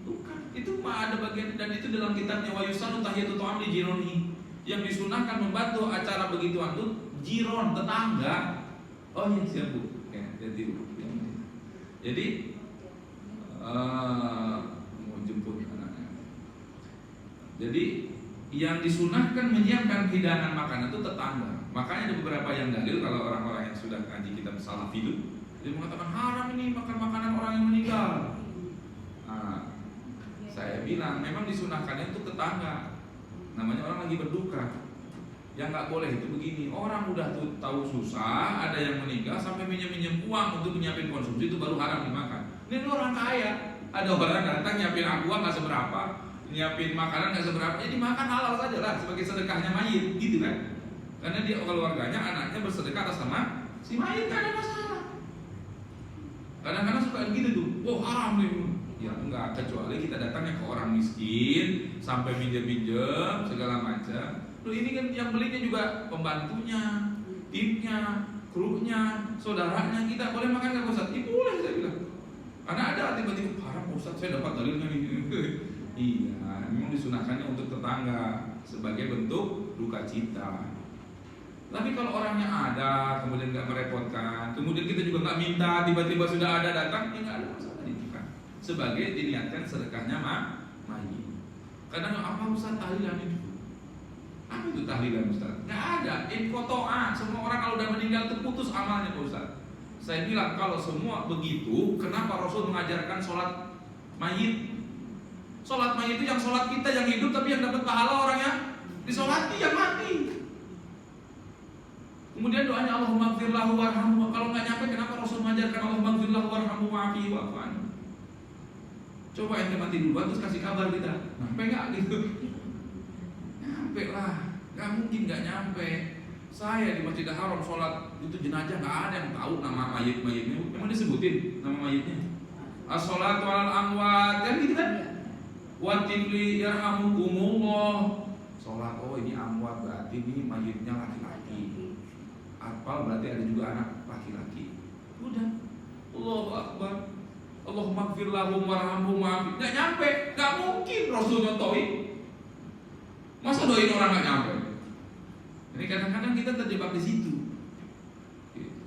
Bukan, itu mah ada bagian, dan itu dalam kitabnya wa yusanu tahiyatu ta'am li jironi, yang disunahkan membantu acara begituan tuh jiron, tetangga. Oh iya siap Bu, ya, jadi mau jemput anaknya. Jadi yang disunahkan menyiapkan hidangan makanan itu tetangga. Makanya ada beberapa yang dalil kalau orang-orang yang sudah ngaji kitab Salaf itu, dia mengatakan haram ini makan makanan orang yang meninggal. Nah, saya bilang memang disunahkannya itu tetangga. Namanya orang lagi berduka. Yang nggak boleh itu begini, orang udah tahu susah, ada yang meninggal sampai minjem uang untuk menyiapin konsumsi, itu baru haram dimakan. Ini orang kaya, ada orang datang nyiapin aqua nggak seberapa, nyiapin makanan nggak seberapa, jadi makan halal saja lah sebagai sedekahnya mayit, gitu kan? Karena dia keluarganya, anaknya bersedekah atas nama si mayit, nggak ada masalah. Kadang-kadang suka gitu tuh, oh haram nih. Ya enggak, kecuali kita datangnya ke orang miskin sampai minjem segala macam. Loh, ini kan yang belinya juga pembantunya, timnya, krunya, saudaranya. Kita boleh makan nggak Ustaz? Boleh, saya bilang. Karena ada tiba-tiba haram Ustaz, saya dapat dalilnya nih. Iya, memang disunahkannya untuk tetangga sebagai bentuk duka cita. Tapi kalau orangnya ada, kemudian nggak merepotkan, kemudian kita juga nggak minta, tiba-tiba sudah ada datang, ya nggak ada masalah itu kan. Sebagai diniatkan sedekahnya mayit. Kadang apa Ustaz tahlilan itu? Apa itu tahlilan Ustaz? Nggak ada, inkotoa. Semua orang kalau udah meninggal itu putus amalnya Pak Ustaz. Saya bilang kalau semua begitu, kenapa Rasul mengajarkan sholat mayit? Sholat mayit itu yang sholat kita yang hidup, tapi yang dapat pahala orang yang disolati yang mati. Kemudian doanya Allahumma ighfir lahu warhamhu. Kalau nggak nyampe, kenapa Rasul mengajarkan Allahumma ighfir lahu warhamhu wa'afihi wa'fu anhu? Coba ente mati duluan terus kasih kabar kita, nyampe nggak gitu? Nyampe lah, nggak mungkin nggak nyampe. Saya di Masjidil Haram sholat itu jenazah nggak ada yang tahu nama mayitnya. Memang disebutin nama mayitnya. As-sholatu alal amwat, kan gitu kan? Wa tifli yarhamukumullah. Sholat, oh ini amwat berarti ini mayitnya laki-laki. Atfal berarti ada juga anak laki-laki. Udah, Allahu Akbar. Allahumma ighfir lahum warhamhum wa'afi. Nggak nyampe, nggak mungkin Rasul nyontoin. Masa doain orang nggak nyampe? Ini kadang-kadang kita terjebak di situ. Gitu.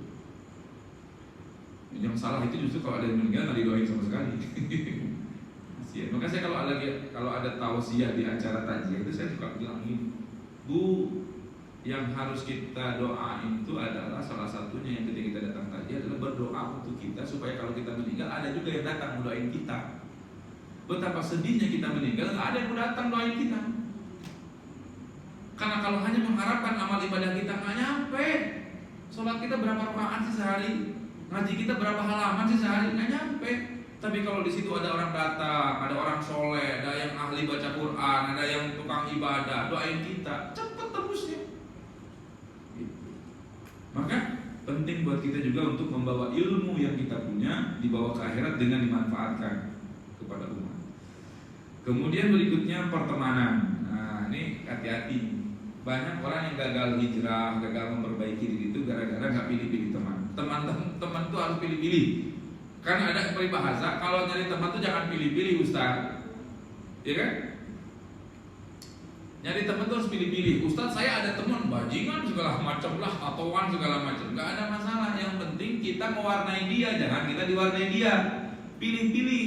Yang salah itu justru kalau ada yang meninggal nggak didoain sama sekali. Maka saya kalau ada tausiah di acara takziah itu saya suka bilang ini, Bu, yang harus kita doain itu adalah salah satunya yang ketika kita datang takziah adalah berdoa untuk kita supaya kalau kita meninggal ada juga yang datang mendoain kita. Betapa sedihnya kita meninggal nggak ada yang mau datang doain kita. Karena kalau hanya mengharapkan amal ibadah kita nggak nyampe. Sholat kita berapa rakaat sih sehari? Ngaji kita berapa halaman sih sehari? Nggak nyampe. Tapi kalau di situ ada orang datang, ada orang soleh, ada yang ahli baca Quran, ada yang tukang ibadah, doain kita, cepet tembusnya. Maka penting buat kita juga untuk membawa ilmu yang kita punya dibawa ke akhirat dengan dimanfaatkan kepada umat. Kemudian berikutnya pertemanan. Nah ini hati-hati. Banyak orang yang gagal hijrah, gagal memperbaiki diri itu gara-gara nggak pilih-pilih teman. Teman itu harus pilih-pilih. Kan ada peribahasa kalau nyari teman tuh jangan pilih-pilih Ustaz, ya kan? Nyari teman tuh harus pilih-pilih. Ustaz saya ada teman bajingan segala macam lah, tatoan segala macam, nggak ada masalah. Yang penting kita mewarnai dia, jangan kita diwarnai dia. Pilih-pilih.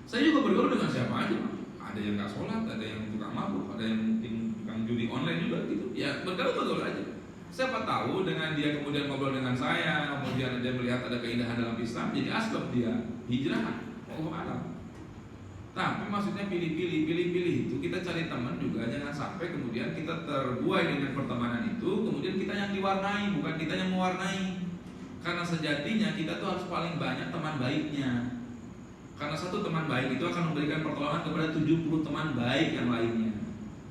Saya juga bergaul dengan siapa aja. Ada yang nggak sholat, ada yang tukang mabuk, ada yang mungkin tukang judi online juga gitu. Ya bergaul aja. Siapa tahu dengan dia kemudian ngobrol dengan saya, kemudian dia melihat ada keindahan dalam Islam, jadi asbab dia hijrah. Allah alam. Tapi maksudnya pilih-pilih itu kita cari teman juga jangan sampai kemudian kita terbuai dengan pertemanan itu, kemudian kita yang diwarnai, bukan kita yang mewarnai. Karena sejatinya kita tuh harus paling banyak teman baiknya. Karena satu teman baik itu akan memberikan pertolongan kepada 70 teman baik yang lainnya.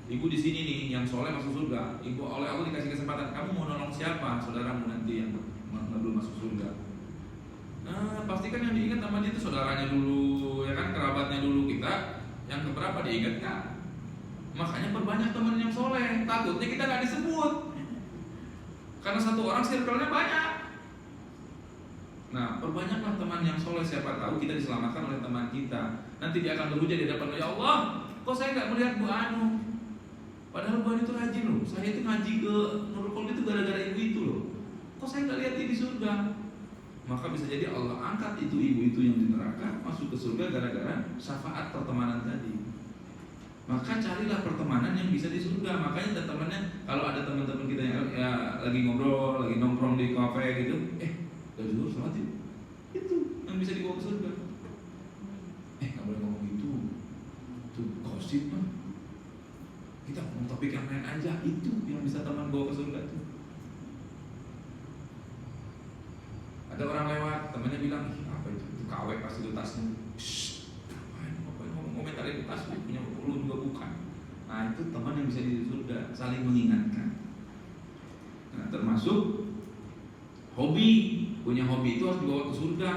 Ibu di sini nih yang soleh masuk surga. Ibu oleh Allah dikasih kesempatan. Kamu mau nolong siapa? Saudaramu nanti yang belum masuk surga. Nah, pastikan yang diingat sama dia itu saudaranya dulu, ya kan, kerabatnya dulu. Kita yang keberapa diingat kan? Makanya perbanyak teman yang soleh. Takutnya kita nggak disebut. Karena satu orang circle-nya banyak. Nah, perbanyaklah teman yang soleh. Siapa tahu kita diselamatkan oleh teman kita. Nanti dia akan berhujah di depan Allah. Ya Allah, kok saya nggak melihat Bu Anu? Padahal Bu Anu itu rajin loh. Saya itu ngaji ke Nurul Qulub itu gara-gara ibu itu loh. Kok saya nggak lihat dia di surga? Maka bisa jadi Allah angkat itu ibu itu yang di neraka masuk ke surga gara-gara syafaat pertemanan tadi. Maka carilah pertemanan yang bisa di surga. Makanya ada temannya, kalau ada teman-teman kita yang ya, lagi ngobrol, lagi nongkrong di kafe gitu, udah zuhur sholat ya? Itu yang bisa dibawa ke surga. Nggak boleh ngomong itu gosip mah. Kita ngomong topik yang lain aja. Itu yang bisa teman bawa ke surga tuh. Ada orang lewat, temannya bilang, apa itu KW pasti itu tasnya. Ngapain ngomong-ngomong itu tas, punya lu juga bukan. Nah itu teman yang bisa di surga, saling mengingatkan. Nah termasuk hobi, punya hobi itu harus dibawa ke surga.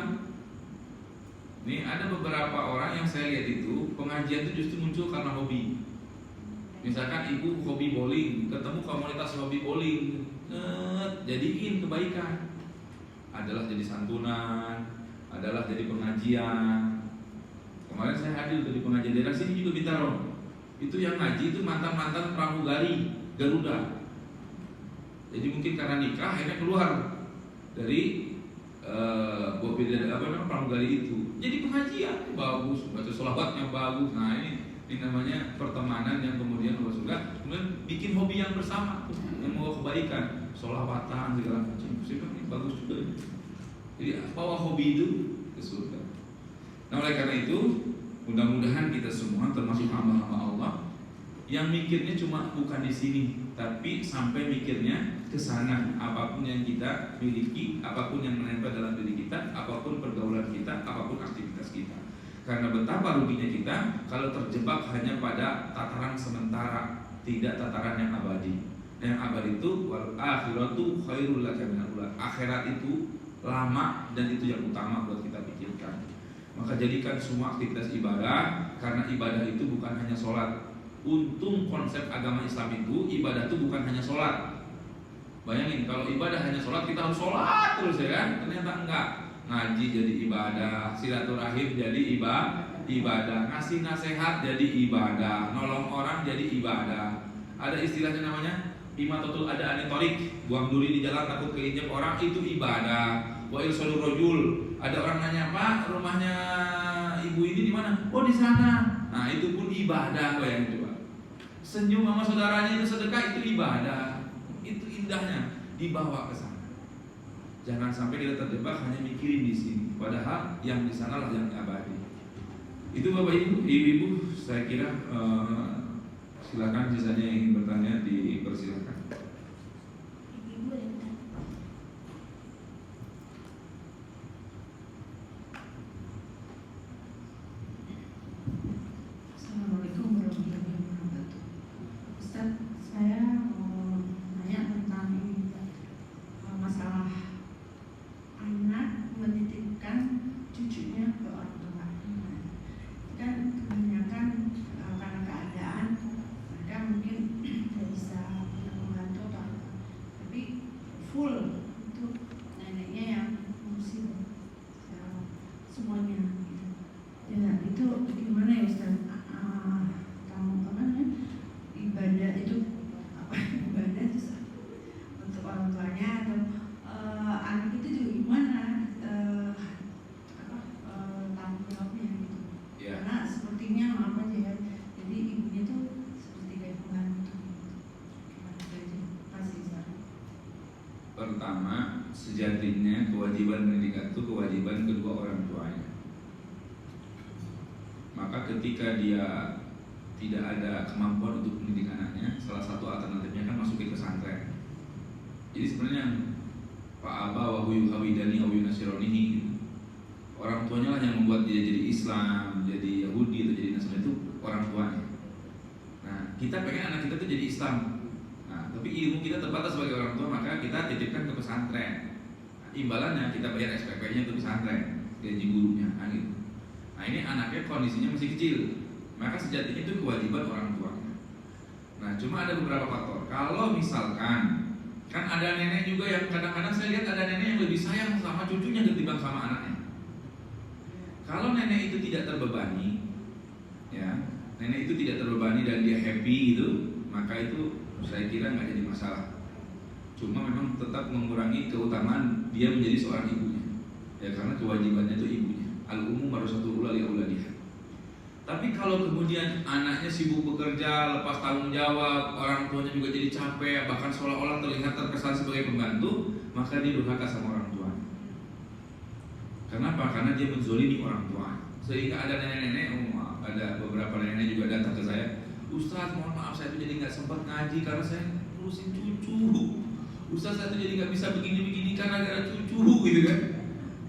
Ini ada beberapa orang yang saya lihat itu pengajian itu justru muncul karena hobi. Misalkan ibu hobi bowling, ketemu komunitas hobi bowling, jadiin kebaikan. Adalah jadi santunan, adalah jadi pengajian. Kemarin saya hadir di pengajian daerah sini juga Bintaro. Itu yang ngaji itu mantan-mantan pramugari Garuda. Jadi mungkin karena nikah akhirnya keluar dari pramugari itu. Jadi pengajian bagus, baca sholawatnya bagus. Nah ini namanya pertemanan yang kemudian Allah surga. Kemudian bikin hobi yang bersama yang mau kebaikan, sholawatan segala macam. Ini bagus juga. Jadi bawa hobi itu ke surga. Nah oleh karena itu mudah-mudahan kita semua termasuk hamba-hamba Allah yang mikirnya cuma bukan di sini, tapi sampai mikirnya ke sana. Apapun yang kita miliki, apapun yang menempel dalam diri kita, apapun pergaulan kita, apapun aktivitas kita. Karena betapa ruginya kita kalau terjebak hanya pada tataran sementara, tidak tataran yang abadi. Yang abadi itu wal akhiratu khairul laka minal ula. Akhirat itu lama dan itu yang utama buat kita pikirkan. Maka jadikan semua aktivitas ibadah, karena ibadah itu bukan hanya sholat. Untung konsep agama Islam itu ibadah itu bukan hanya sholat. Bayangin kalau ibadah hanya sholat, kita harus sholat terus ya kan? Ternyata enggak. Ngaji jadi ibadah, silaturahim jadi ibadah, ngasih nasihat jadi ibadah, nolong orang jadi ibadah. Ada istilahnya namanya imatatul ada anitorik, buang duri di jalan takut keinjak orang, itu ibadah. Wa irsyadul rajul, ada orang nanya, "Pak, rumahnya ibu ini di mana?" "Oh, di sana." Nah, itu pun ibadah. Bayangin coba. Senyum sama saudaranya itu sedekah, itu ibadah. Itu indahnya, dibawa ke sana. Jangan sampai kita terjebak hanya mikirin di sini, padahal yang di sana lah yang abadi. Itu Bapak Ibu, saya kira silakan sisanya yang ingin bertanya dipersilakan. Assalamualaikum warahmatullahi wabarakatuh. Ustaz, saya mau nanya tentang ini, masalah anak menitipkan cucunya ke orang tua. Kan kebanyakan karena keadaan mereka mungkin tidak bisa membantu atau apa, tapi full itu neneknya yang ngurusin semuanya gitu. Ya itu gimana ya Ustaz? Kamu apa namanya? Ibadah itu apa? Ibadah itu untuk orang tuanya atau anak itu juga gimana tanggung jawabnya gitu. Ya. Karena sepertinya apa aja ya, jadi ibunya tuh seperti kayak pembantu. Kasih saran. Pertama, sejatinya kewajiban pendidikan itu kewajiban kedua orang tuanya. Maka ketika dia tidak ada kemampuan untuk mendidik anaknya, salah satu alternatifnya kan masukin pesantren. Jadi sebenarnya Pak Aba wa yuhawidani aw yunasironihi, orang tuanya lah yang membuat dia jadi Islam, jadi Yahudi atau jadi Nasrani, itu orang tuanya. Nah, kita pengen anak kita tuh jadi Islam. Nah, tapi ilmu kita terbatas sebagai orang tua, maka kita titipkan ke pesantren. Nah, imbalannya kita bayar SPP-nya ke pesantren, gaji gurunya, gitu. Nah, ini anaknya kondisinya masih kecil, maka sejatinya itu kewajiban orang tuanya. Nah, cuma ada beberapa faktor. Kalau misalkan kan ada nenek juga yang kadang-kadang saya lihat ada nenek yang lebih sayang sama cucunya ketimbang sama anaknya. Kalau nenek itu tidak terbebani, ya, nenek itu tidak terbebani dan dia happy gitu, maka itu saya kira nggak jadi masalah. Cuma memang tetap mengurangi keutamaan dia menjadi seorang ibunya, ya, karena kewajibannya itu ibunya. Al-umum warasatul ula li auladiha. Tapi kalau kemudian anaknya sibuk bekerja, lepas tanggung jawab, orang tuanya juga jadi capek, bahkan seolah-olah terlihat terkesan sebagai pembantu, maka dia durhaka sama orang tua. Kenapa? Karena dia menzolimi orang tua. Sehingga ada nenek-nenek, ada beberapa nenek juga datang ke saya, "Ustaz, mohon maaf saya tuh jadi nggak sempat ngaji karena saya ngurusin cucu. Ustaz, saya tuh jadi nggak bisa begini-begini karena gara cucu," gitu kan.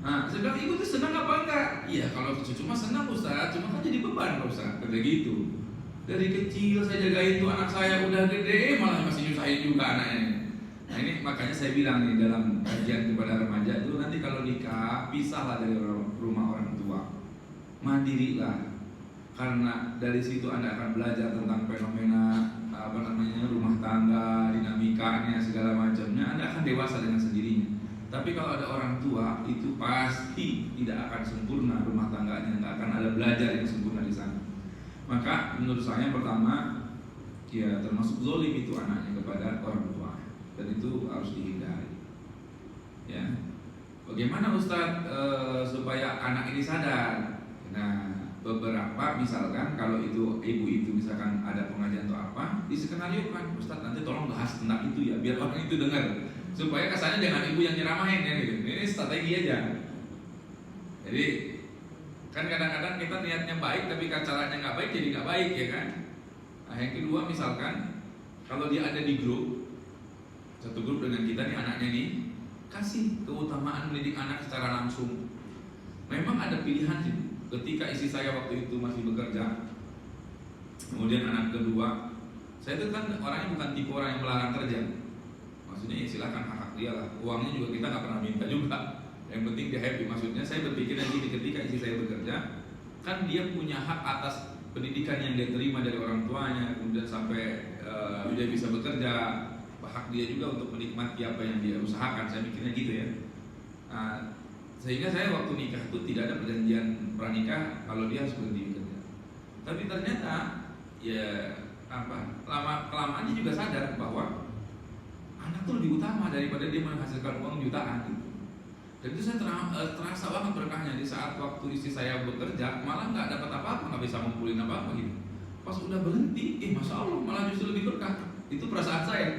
Nah, saya bilang, "Ibu tuh senang apa enggak?" "Iya, kalau cucu mah senang Ustaz, cuma kan jadi beban Ustaz," kata gitu. Dari kecil saya jagain tuh anak saya, udah gede malah masih nyusahin juga anaknya. Nah, ini makanya saya bilang nih dalam kajian kepada remaja itu, nanti kalau nikah pisahlah dari rumah orang tua, mandirilah. Karena dari situ Anda akan belajar tentang fenomena rumah tangga, dinamikanya segala macamnya. Anda akan dewasa dengan sendirinya. Tapi kalau ada orang tua, itu pasti tidak akan sempurna rumah tangganya, nggak akan ada belajar yang sempurna di sana. Maka menurut saya pertama, ya termasuk zolim itu anaknya kepada orang tua, dan itu harus dihindari. Ya, bagaimana Ustadz supaya anak ini sadar? Nah, beberapa misalkan kalau itu ibu itu misalkan ada pengajian atau apa, disekenariokan, "Ustadz nanti tolong bahas tentang itu ya, biar orang itu dengar." Supaya kesannya jangan ibu yang nyeramahin ya gitu. Ini strategi aja. Jadi kan kadang-kadang kita niatnya baik tapi caranya nggak baik jadi nggak baik ya kan. Nah, yang kedua misalkan kalau dia ada di grup, satu grup dengan kita nih anaknya nih, kasih keutamaan mendidik anak secara langsung. Memang ada pilihan sih. Ketika istri saya waktu itu masih bekerja, kemudian anak kedua, saya itu kan orangnya bukan tipe orang yang melarang kerja. Maksudnya ya silakan hak dia lah. Uangnya juga kita nggak pernah minta juga. Yang penting dia happy. Maksudnya saya berpikir gini, ketika istri saya bekerja, kan dia punya hak atas pendidikan yang dia terima dari orang tuanya, kemudian sampai dia bisa bekerja. Hak dia juga untuk menikmati apa yang dia usahakan. Saya mikirnya gitu ya. Sehingga saya waktu nikah itu tidak ada perjanjian pranikah kalau dia harus berhenti bekerja. Tapi ternyata ya lama-kelamaan juga sadar bahwa anak itu lebih utama daripada dia menghasilkan uang jutaan gitu. Dan itu saya terasa banget berkahnya di saat waktu istri saya bekerja, malah nggak dapat apa-apa, nggak bisa ngumpulin apa-apa gitu. Pas udah berhenti, masya Allah malah justru lebih berkah. Itu perasaan saya.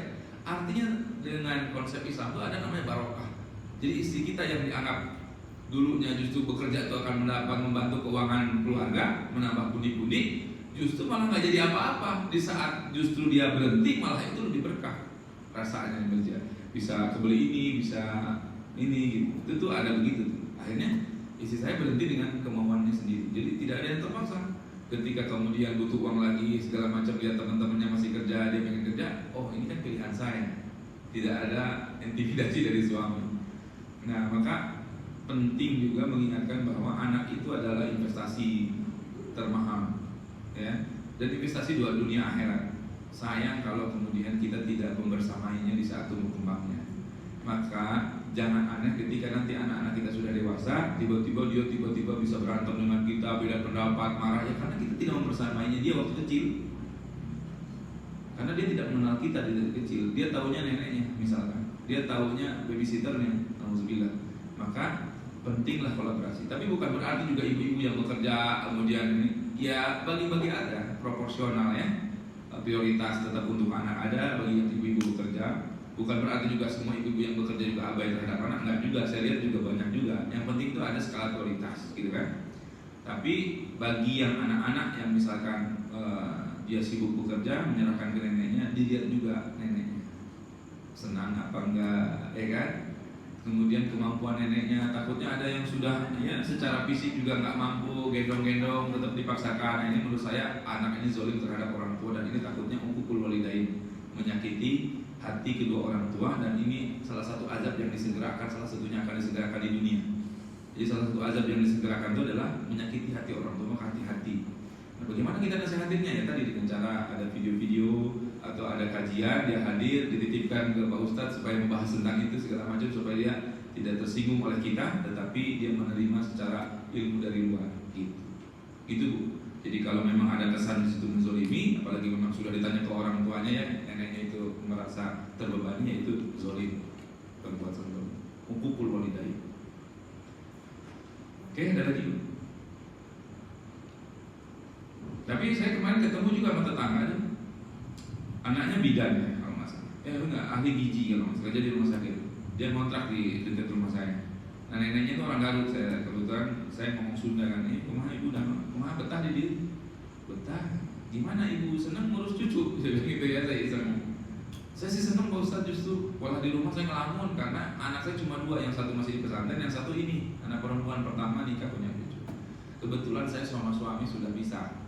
Artinya dengan konsep Islam itu ada namanya barokah. Jadi istri kita yang dianggap dulunya justru bekerja itu akan membantu keuangan keluarga, menambah pundi-pundi, justru malah nggak jadi apa-apa. Di saat justru dia berhenti, malah itu lebih berkah rasanya kerja. Bisa kebeli ini, bisa ini gitu. Itu tuh ada begitu tuh. Akhirnya istri saya berhenti dengan kemauannya sendiri. Jadi tidak ada yang terpaksa. Ketika kemudian butuh uang lagi segala macam, lihat teman-temannya masih kerja, dia pengen kerja, oh ini kan pilihan saya. Tidak ada intimidasi dari suami. Nah, maka penting juga mengingatkan bahwa anak itu adalah investasi termahal, ya. Dan investasi dua dunia akhirat. Sayang kalau kemudian kita tidak membersamainya di saat tumbuh kembangnya. Maka jangan aneh ketika nanti anak-anak kita sudah dewasa, tiba-tiba dia bisa berantem dengan kita, beda pendapat, marah, ya karena kita tidak membersamainya dia waktu kecil. Karena dia tidak mengenal kita dari kecil. Dia taunya neneknya misalkan, dia taunya babysitternya, alhamdulillah. Maka pentinglah kolaborasi. Tapi bukan berarti juga ibu-ibu yang bekerja kemudian ini, ya bagi-bagi ada proporsional ya. Prioritas tetap untuk anak ada bagi yang ibu-ibu bekerja. Bukan berarti juga semua ibu-ibu yang bekerja juga abai terhadap anak, enggak juga. Saya lihat juga banyak juga. Yang penting itu ada skala prioritas, gitu kan. Tapi bagi yang anak-anak yang misalkan dia sibuk bekerja, menyerahkan ke neneknya, dilihat juga neneknya senang apa enggak, ya kan. Kemudian kemampuan neneknya, takutnya ada yang sudah ya secara fisik juga nggak mampu, gendong-gendong tetap dipaksakan. Nah, ini menurut saya anak ini zalim terhadap orang tua, dan ini takutnya uququl walidain, menyakiti hati kedua orang tua, dan ini salah satu azab yang disegerakan, salah satunya akan disegerakan di dunia. Jadi salah satu azab yang disegerakan itu adalah menyakiti hati orang tua, maka hati-hati. Nah, bagaimana kita nasihatinnya ya tadi dengan cara ada video-video atau ada kajian, dia hadir, dititipkan ke Pak Ustadz supaya membahas tentang itu segala macam supaya dia tidak tersinggung oleh kita, tetapi dia menerima secara ilmu dari luar. Gitu. Itu Bu. Jadi kalau memang ada kesan di situ menzolimi, apalagi memang sudah ditanya ke orang tuanya ya, neneknya itu merasa terbebani, ya itu zolim, berbuat zolim, uququl walidain. Oke, ada lagi. Tapi saya kemarin ketemu juga sama tetangga, anaknya bidan ya kalau nggak salah. Enggak, ahli gizi kalau nggak salah, kerja di rumah sakit. Dia ngontrak di dekat rumah saya. Nah, neneknya itu orang Garut, saya kebetulan saya ngomong Sunda kan, kumaha ibu dah, kumaha betah di dia, betah. Gimana ibu senang ngurus cucu? Saya bilang gitu ya, saya iseng. Saya sih senang Pak Ustadz, justru walah di rumah saya ngelamun karena anak saya cuma 2, yang satu masih di pesantren, yang satu ini anak perempuan pertama nikah punya cucu. Kebetulan saya sama suami sudah bisa.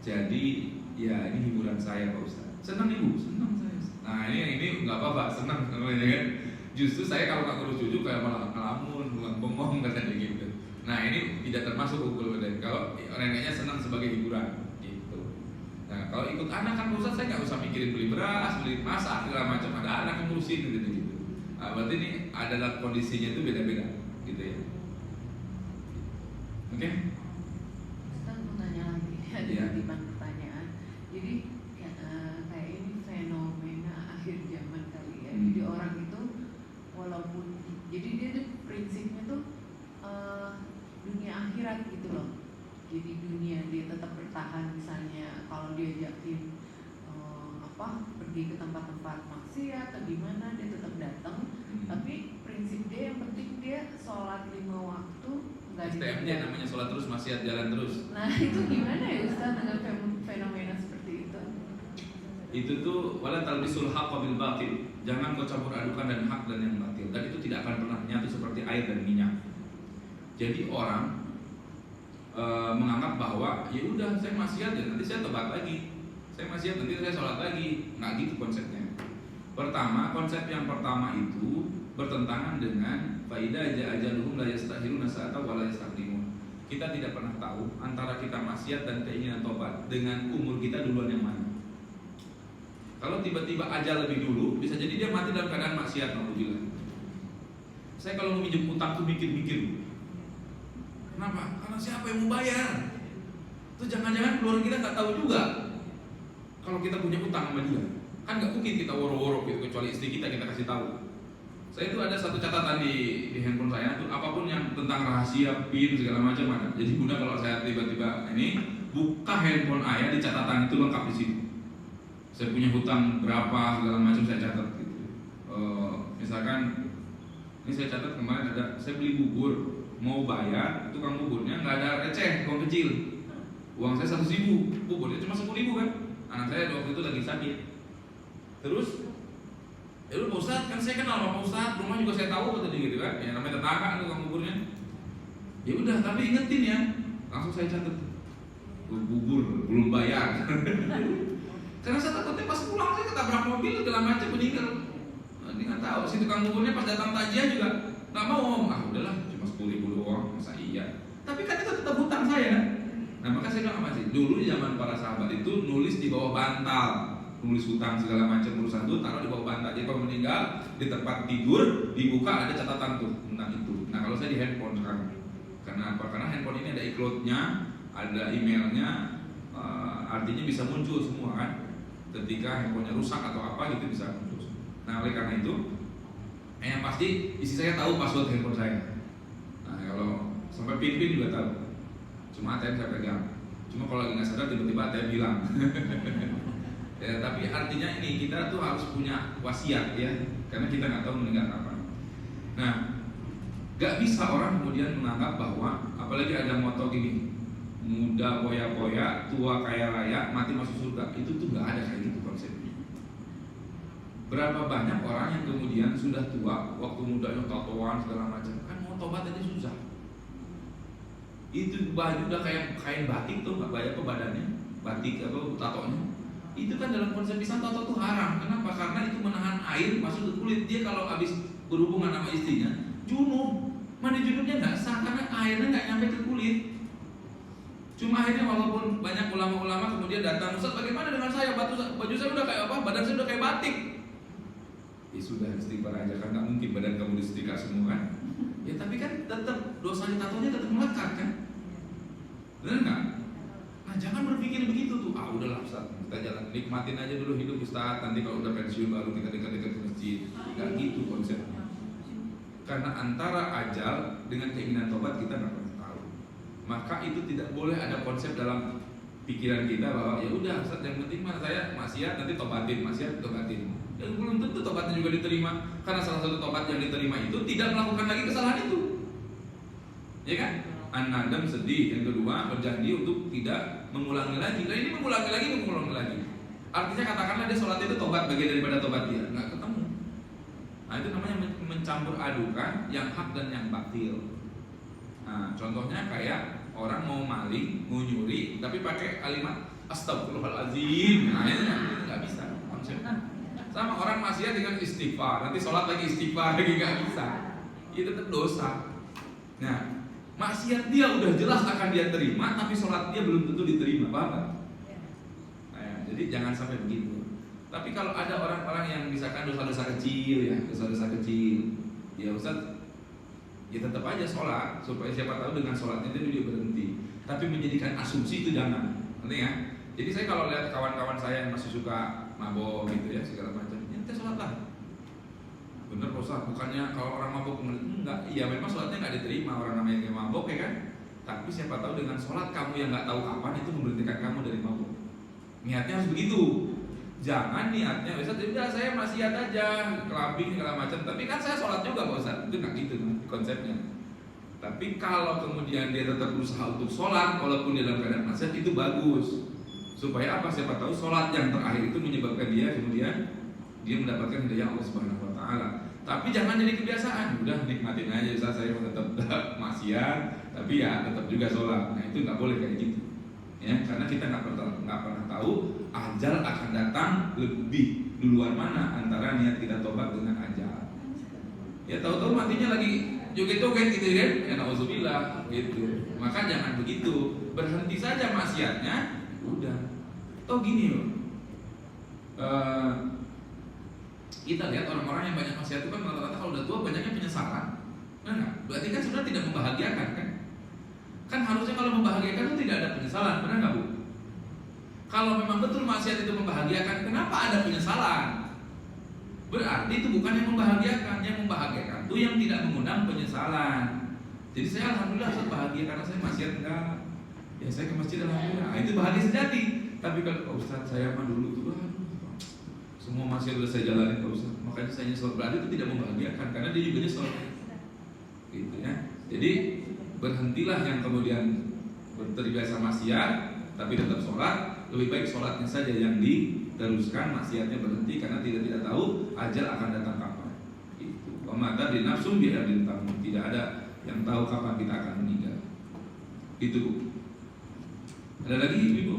Jadi ya ini hiburan saya Pak Ustadz. Senang ibu, senang saya. Nah ini nggak apa-apa, senang namanya kan. Justru saya kalau nggak ngurus cucu kayak malah ngelamun, bengong katanya gitu. Nah ini tidak termasuk uququl walidain. Kalau neneknya senang sebagai hiburan gitu. Nah kalau ikut anak kan Ustadz saya nggak usah mikirin beli beras, beli masak segala macam, ada anak yang ngurusin gitu. Nah, berarti ini adalah kondisinya itu beda-beda gitu ya. Oke? Ustaz mau tanya lagi, ada titipan pertanyaan. Jadi kayak ini fenomena akhir zaman kali ya. Jadi orang itu walaupun jadi dia tuh prinsipnya tuh dunia akhirat gitu loh. Jadi dunia dia tetap bertahan, misalnya kalau dia diajakin pergi ke tempat-tempat maksiat atau gimana dia tetap datang. Tapi prinsip dia yang penting dia sholat 5 waktu. STM-nya namanya sholat terus, maksiat jalan terus. Nah itu gimana ya Ustaz dengan fenomena seperti itu? Itu tuh wala talbisul haqqa bil batil. Jangan kau campur adukan dan hak dan yang batil. Dan itu tidak akan pernah menyatu seperti air dan minyak. Jadi orang menganggap bahwa ya udah saya maksiat ya nanti saya tobat lagi. Saya maksiat nanti saya sholat lagi. Nggak gitu konsepnya. Pertama, konsep yang pertama itu bertentangan dengan faida ajaluhum la yastakhiruna sa'ata wa la yastaqdimun. Kita tidak pernah tahu antara kita maksiat dan keinginan tobat dengan umur kita duluan yang mana. Kalau tiba-tiba ajal lebih dulu, bisa jadi dia mati dalam keadaan maksiat. Alhamdulillah. Saya kalau mau minjem utang tuh mikir-mikir. Kenapa? Karena siapa yang mau bayar? Itu jangan-jangan keluarga kita nggak tahu juga kalau kita punya utang sama dia. Kan nggak mungkin kita woro-woro gitu, kecuali istri kita kasih tahu. Saya itu ada satu catatan di handphone saya tuh apapun yang tentang rahasia, pin segala macam ada. Jadi Bunda kalau saya tiba-tiba ini buka handphone ayah di catatan itu lengkap di situ. Saya punya hutang berapa segala macam saya catat gitu. Misalkan ini saya catat kemarin ada saya beli bubur mau bayar tukang buburnya nggak ada receh uang kecil. Uang saya 100.000, buburnya cuma 10.000 kan. Anak saya waktu itu lagi sakit. Terus ya lu Pak Ustadz, kan saya kenal sama Pak Ustadz, rumah juga saya tahu kata dia gitu kan. Ya namanya tetangga kan tukang buburnya. Ya udah, tapi ingetin ya. Langsung saya catat. Bubur belum bayar. Karena saya takutnya pas pulang saya ketabrak mobil segala macam meninggal. Nah, dia nggak tahu si tukang buburnya pas datang tajiah juga nggak mau. Ah udahlah, cuma 10.000 doang, masa iya. Tapi kan itu tetap hutang saya. Nah maka saya bilang apa sih? Dulu zaman para sahabat itu nulis di bawah bantal. Nulis hutang segala macam urusan itu taruh di bawah bantal. Jadi kalau meninggal di tempat tidur dibuka ada catatan tuh tentang itu. Nah kalau saya di handphone sekarang, karena apa? Karena handphone ini ada iCloud-nya, ada emailnya, artinya bisa muncul semua kan. Ketika handphonenya rusak atau apa gitu bisa muncul. Nah oleh karena itu, yang pasti isi saya tahu password handphone saya. Nah kalau sampai pin juga tahu. Cuma ATM saya pegang. Cuma kalau lagi nggak sadar tiba-tiba ATM hilang. Ya, tapi artinya ini kita tuh harus punya wasiat ya, karena kita nggak tahu meninggal kapan. Nah, nggak bisa orang kemudian menganggap bahwa apalagi ada moto gini, muda poya-poya, tua kaya raya, mati masuk surga. Itu tuh nggak ada kayak gitu konsepnya. Berapa banyak orang yang kemudian sudah tua, waktu mudanya tatoan segala macam, kan mau tobat aja susah. Itu baju udah kayak kain batik tuh, nggak banyak ke badannya, batik atau tatonya. Itu kan dalam konsep Islam tato itu haram. Kenapa? Karena itu menahan air masuk ke kulit. Dia kalau habis berhubungan sama istrinya junub, mandi junubnya nggak sah karena airnya nggak nyampe ke kulit. Cuma akhirnya walaupun banyak ulama-ulama kemudian datang, Ustaz bagaimana dengan saya? Baju saya udah kayak apa? Badan saya udah kayak batik. Ya sudah istighfar aja kan, nggak mungkin badan kamu disetrika semua kan. Ya tapi kan tetap dosa di tatonya tetap melekat kan. Benar nggak? Nah jangan berpikir begitu tuh, udahlah Ustaz, kita jalan nikmatin aja dulu hidup Ustaz, nanti kalau udah pensiun baru kita dekat-dekat ke masjid. Gak gitu konsepnya. Karena antara ajal dengan keinginan tobat kita nggak pernah tahu. Maka itu tidak boleh ada konsep dalam pikiran kita bahwa ya udah Ustaz yang penting mah saya maksiat nanti tobatin, maksiat tobatin. Dan belum tentu tobatnya juga diterima, karena salah satu tobat yang diterima itu tidak melakukan lagi kesalahan itu. Ya kan? An-nadam sedih, yang kedua berjanji untuk tidak mengulangi lagi. Nah ini mengulangi lagi. Artinya katakanlah dia sholat itu tobat, bagian daripada tobat dia nggak ketemu. Nah itu namanya mencampur adukan yang hak dan yang batil. Nah contohnya kayak orang mau maling, mau nyuri, tapi pakai kalimat astagfirullahaladzim. Nah itu nggak bisa konsepnya. Sama orang maksiat dengan istighfar, nanti sholat lagi istighfar lagi nggak bisa. Itu tetap dosa. Nah maksiat dia udah jelas akan dia terima, tapi sholat dia belum tentu diterima, paham? Nah, jadi jangan sampai begitu. Tapi kalau ada orang-orang yang misalkan dosa-dosa kecil ya, ya Ustaz, ya tetap aja sholat supaya siapa tahu dengan sholatnya dia berhenti. Tapi menjadikan asumsi itu jangan, nanti ya. Jadi saya kalau lihat kawan-kawan saya yang masih suka mabok gitu ya segala macam, ya kita sholat lah. Bener Ustaz, bukannya kalau orang mabok enggak, iya memang sholatnya nggak diterima orang namanya yang mabok ya kan. Tapi siapa tahu dengan sholat kamu yang nggak tahu kapan itu memberhentikan kamu dari mabok. Niatnya harus begitu. Jangan niatnya Ustaz, udah saya maksiat aja, kelabing segala macam. Tapi kan saya sholat juga Pak Ustaz, itu nggak gitu konsepnya. Tapi kalau kemudian dia tetap berusaha untuk sholat, walaupun dia dalam keadaan maksiat itu bagus. Supaya apa? Siapa tahu sholat yang terakhir itu menyebabkan dia kemudian dia mendapatkan hidayah Allah Subhanahu Wa Taala. Tapi jangan jadi kebiasaan. Udah nikmatin aja, Ustaz, saya tetap maksiat, tapi ya tetap juga sholat. Nah itu nggak boleh kayak gitu. Ya, karena kita nggak pernah tahu ajal akan datang lebih duluan mana antara niat kita tobat dengan ajal. Ya tahu-tahu matinya lagi joget-joget gitu kan, ya nauzubillah gitu. Maka jangan begitu, berhenti saja maksiatnya, udah. Toh gini loh, kita lihat orang-orang yang banyak maksiat itu kan rata-rata kalau udah tua banyaknya penyesalan, benar nggak? Berarti kan sebenarnya tidak membahagiakan kan? Kan harusnya kalau membahagiakan itu tidak ada penyesalan, benar nggak Bu? Kalau memang betul maksiat itu membahagiakan, kenapa ada penyesalan? Berarti itu bukan yang membahagiakan. Yang membahagiakan itu yang tidak mengundang penyesalan. Jadi saya alhamdulillah saya bahagia karena saya maksiat enggak. Ya saya ke masjid alhamdulillah. Nah, itu bahagia sejati. Tapi kalau Ustaz saya mah dulu tuh semua maksiat sudah saya jalani Pak Ustaz. Makanya saya nyesel. Berarti itu tidak membahagiakan karena dia juga nyesel. Gitu ya. Jadi berhentilah yang kemudian terbiasa maksiat tapi tetap sholat. Lebih baik sholatnya saja yang diteruskan, maksiatnya berhenti karena tidak tahu ajal akan datang kapan. Itu. Mata di nafsu biar ditamu. Tidak ada yang tahu kapan kita akan meninggal. Itu Bu. Ada lagi Ibu?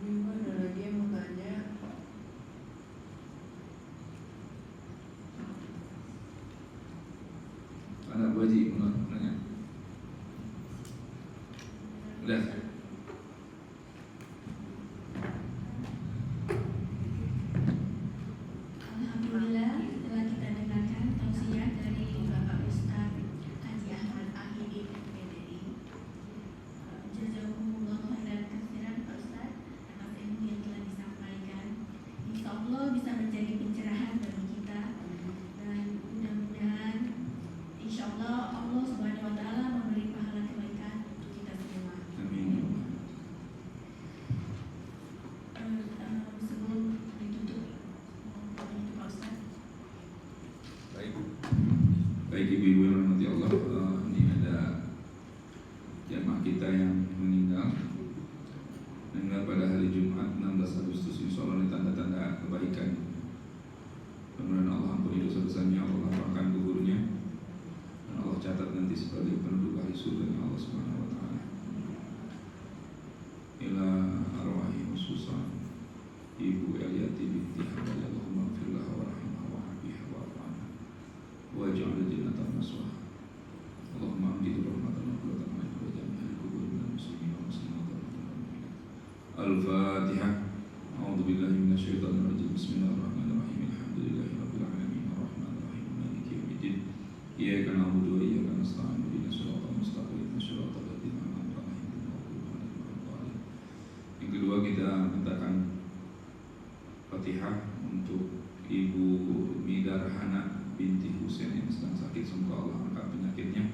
Ibu ada lagi yang mau tanya. Ada Bu Haji mau nanya? Udah. Alhamdulillah, setelah kita dengarkan tausiah dari Bapak Ustaz Haji Ahmad Ahidi PDI, jazakumullah khairan katsiran Pak Ustaz atas ilmu yang telah disampaikan. Insya Allah bisa menjadi pencerahan bagi kita, dan mudah-mudahan insya Allah Allah Subhanahu Wa Taala memberi pahala kebaikan untuk kita semua. Amin. Sebelum ditutup, Pak Ustaz. Baik ibu-ibu yang rahmati Allah, ini ada jamaah kita yang meninggal pada hari Jumat 16 Agustus. Insya Allah ini tanda-tanda kebaikan. Mudah-mudahan Allah ampuni dosa-dosanya, Allah lapangkan kuburnya, dan Allah catat nanti sebagai penduduk ahli surga Allah Subhanahu Wa Taala. Ila arwahi khususan Ibu Eliati binti Hamad, Allahumma gfirlaha wa rahimah wa habiha wa afana wa ja'ala jannatan maswah. Allahumma amdidu rahmatan wa qurratan a'yun wa jami'al kubur minal muslimin wa muslimat wa mu'minin. Al-Fatihah. A'udzu billahi minasy syaithanir rajim. Bismillahirrahmanirrahim. Alhamdulillahi rabbil alamin arrahmanir rahim maliki yaumiddin. Iyyaka na'budu wa iyyaka nasta'in ihdinas siratal mustaqim siratal ladzina an'amta 'alaihim ghairil maghdubi 'alaihim waladdallin. Yang kedua kita mintakan Fatihah untuk Ibu Midarhana binti Husain yang sedang sakit. Semoga Allah angkat penyakitnya,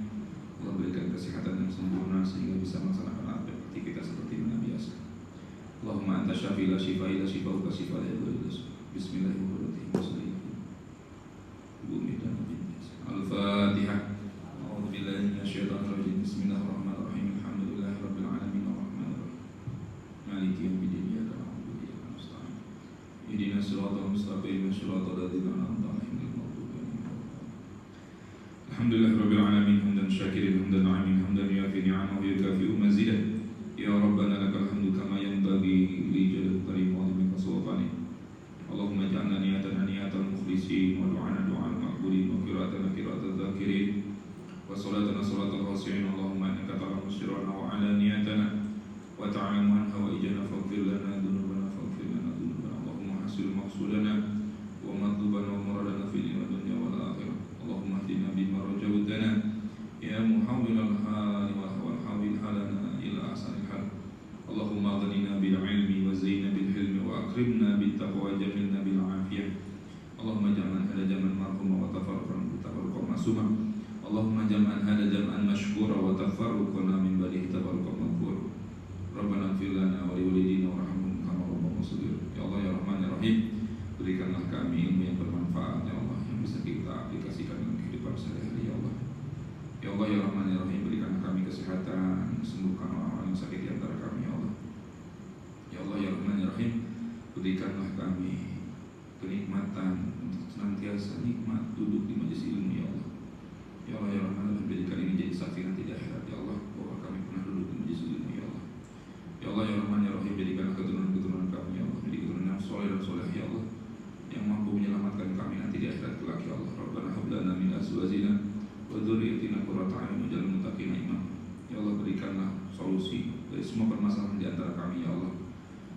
Allah berikan kesehatan yang sempurna sehingga bisa melaksanakan aktivitas seperti mana biasa. Allahumma anta syafi la shifa illa shifauka shifa la yadurru illa shifauka. Bismillahirrahmanirrahim. Ibu Midarhana binti Husain. Al-Fatihah. A'udzu billahi minasyaitonir rajim. Bismillahirrahmanirrahim. Alhamdulillahirabbil alamin arrahmanir rahim. Maliki yaumiddin. Ihdinas siratal mustaqim siratal ladzina an'amta 'alaihim ghairil maghdubi 'alaihim waladdallin. Alhamdulillahirabbil alamin hamdan syakirin hamdan 'amin hamdan yafi ni'amahu wa yukafi'u mazidah. Ya Rabbana lakal hamdu kama yanbaghi li jalali karim wa 'azimi sultanik. Allahumma ij'alna niyatan niyatal mukhlisin wa du'ana du'al maqbulin wa qira'atan qira'atal dzakirin wa salatana salatal khashi'in. Allahumma innaka ta'lamu sirrana wa 'alaniyatana wa ta'lamu hawaijana faghfir lana dzunubana faghfir lana hasil maqsudana wa matlubana wa muradana fid dunya wal akhirah. Allahumma hdina bima rajawtana ya muhawwilal hali wal hawil halana ila ahsanil hal. Allahumma aghnina bil ilmi wa zayyina bil hilmi wa akrimna bit taqwa wa jamilna bil afiyah. Allahumma jam'an hada jam'an marhuma wa tafarruqan masuma. Allahumma jam'an hada jam'an mashkura wa tafarruqana min ba'dihi tafarruqan maghfur. Rabbana ighfir lana wa li walidina warhamhum kama rabbayana shaghira. Ya Allah ya Rahman ya Rahim, berikanlah kami ilmu yang bermanfaat ya Allah, yang bisa kita aplikasikan dalam kehidupan sehari-hari ya Allah. Ya Allah ya Rahman ya Rahim, berikanlah kami kesehatan, sembuhkan orang-orang yang sakit di antara kami ya Allah. Ya Allah ya senantiasa nikmat duduk di majelis ilmu ya Allah. Ya Allah ya Rahman, berikan ini jadi saksi nanti di akhirat ya Allah bahwa kami pernah duduk di majelis ilmu ya Allah. Ya Allah ya Rahman ya Rahim, berikan keturunan-keturunan kami ya Allah, menjadi keturunan yang soleh dan soleh ya Allah, yang mampu menyelamatkan kami nanti di akhirat kelak ya Allah. Rabbana hab lana min azwajina wa dzurriyyatina qurrata a'yun waj'alna lil muttaqina imama. Ya Allah, berikanlah solusi dari semua permasalahan di antara kami ya Allah.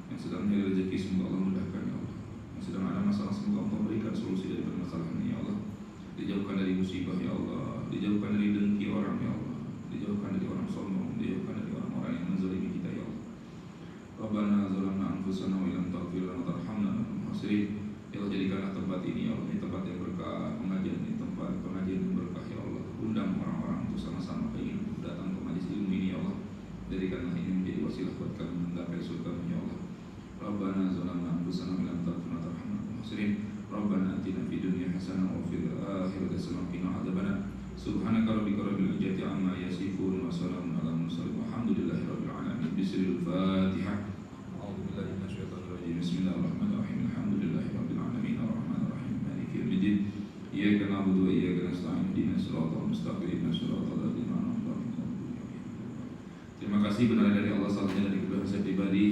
Yang sedang mencari rezeki semoga Allah mudahkan ya Allah. Yang sedang ada masalah semoga Allah berikan solusi dari permasalahan ini ya Allah. Dijauhkan dari musibah ya Allah, dijauhkan dari dengki orang ya Allah, dijauhkan dari orang sombong, dijauhkan dari orang-orang yang menzalimi kita ya Allah. Rabbana zalamna anfusana wa illam taghfir lana wa tarhamna lanakunanna minal khasirin. Ya Allah, jadikanlah tempat ini ya Allah, ini tempat yang berkah, pengajian ini tempat pengajian yang berkah ya Allah. Undang orang-orang untuk sama-sama ingin untuk datang ke majelis ilmu ini ya Allah. Jadikanlah ini menjadi wasilah buat kami menggapai surga ya Allah. Rabbana zalamna anfusana wa illam taghfir lana wa tarhamna lanakunanna minal khasirin. Rabbana atina fid dunya hasanah wa fil akhirati hasanah wa qina adzabannar. Subhanaka rabbika rabbil izzati amma yasifun wa salamun alal mursalin walhamdulillahi rabbil alamin. Bismillahil Fatihah. A'udzu billahi minasyaitonir rajim. Bismillahirrahmanirrahim. Alhamdulillahi rabbil alamin arrahmanir rahim maliki yaumiddin. Iyyaka na'budu wa iyyaka nasta'in. Ihdinas siratal mustaqim. Shiratal ladzina an'amta 'alaihim. Terima kasih, benar dari Allah, salahnya dari kedua saya pribadi.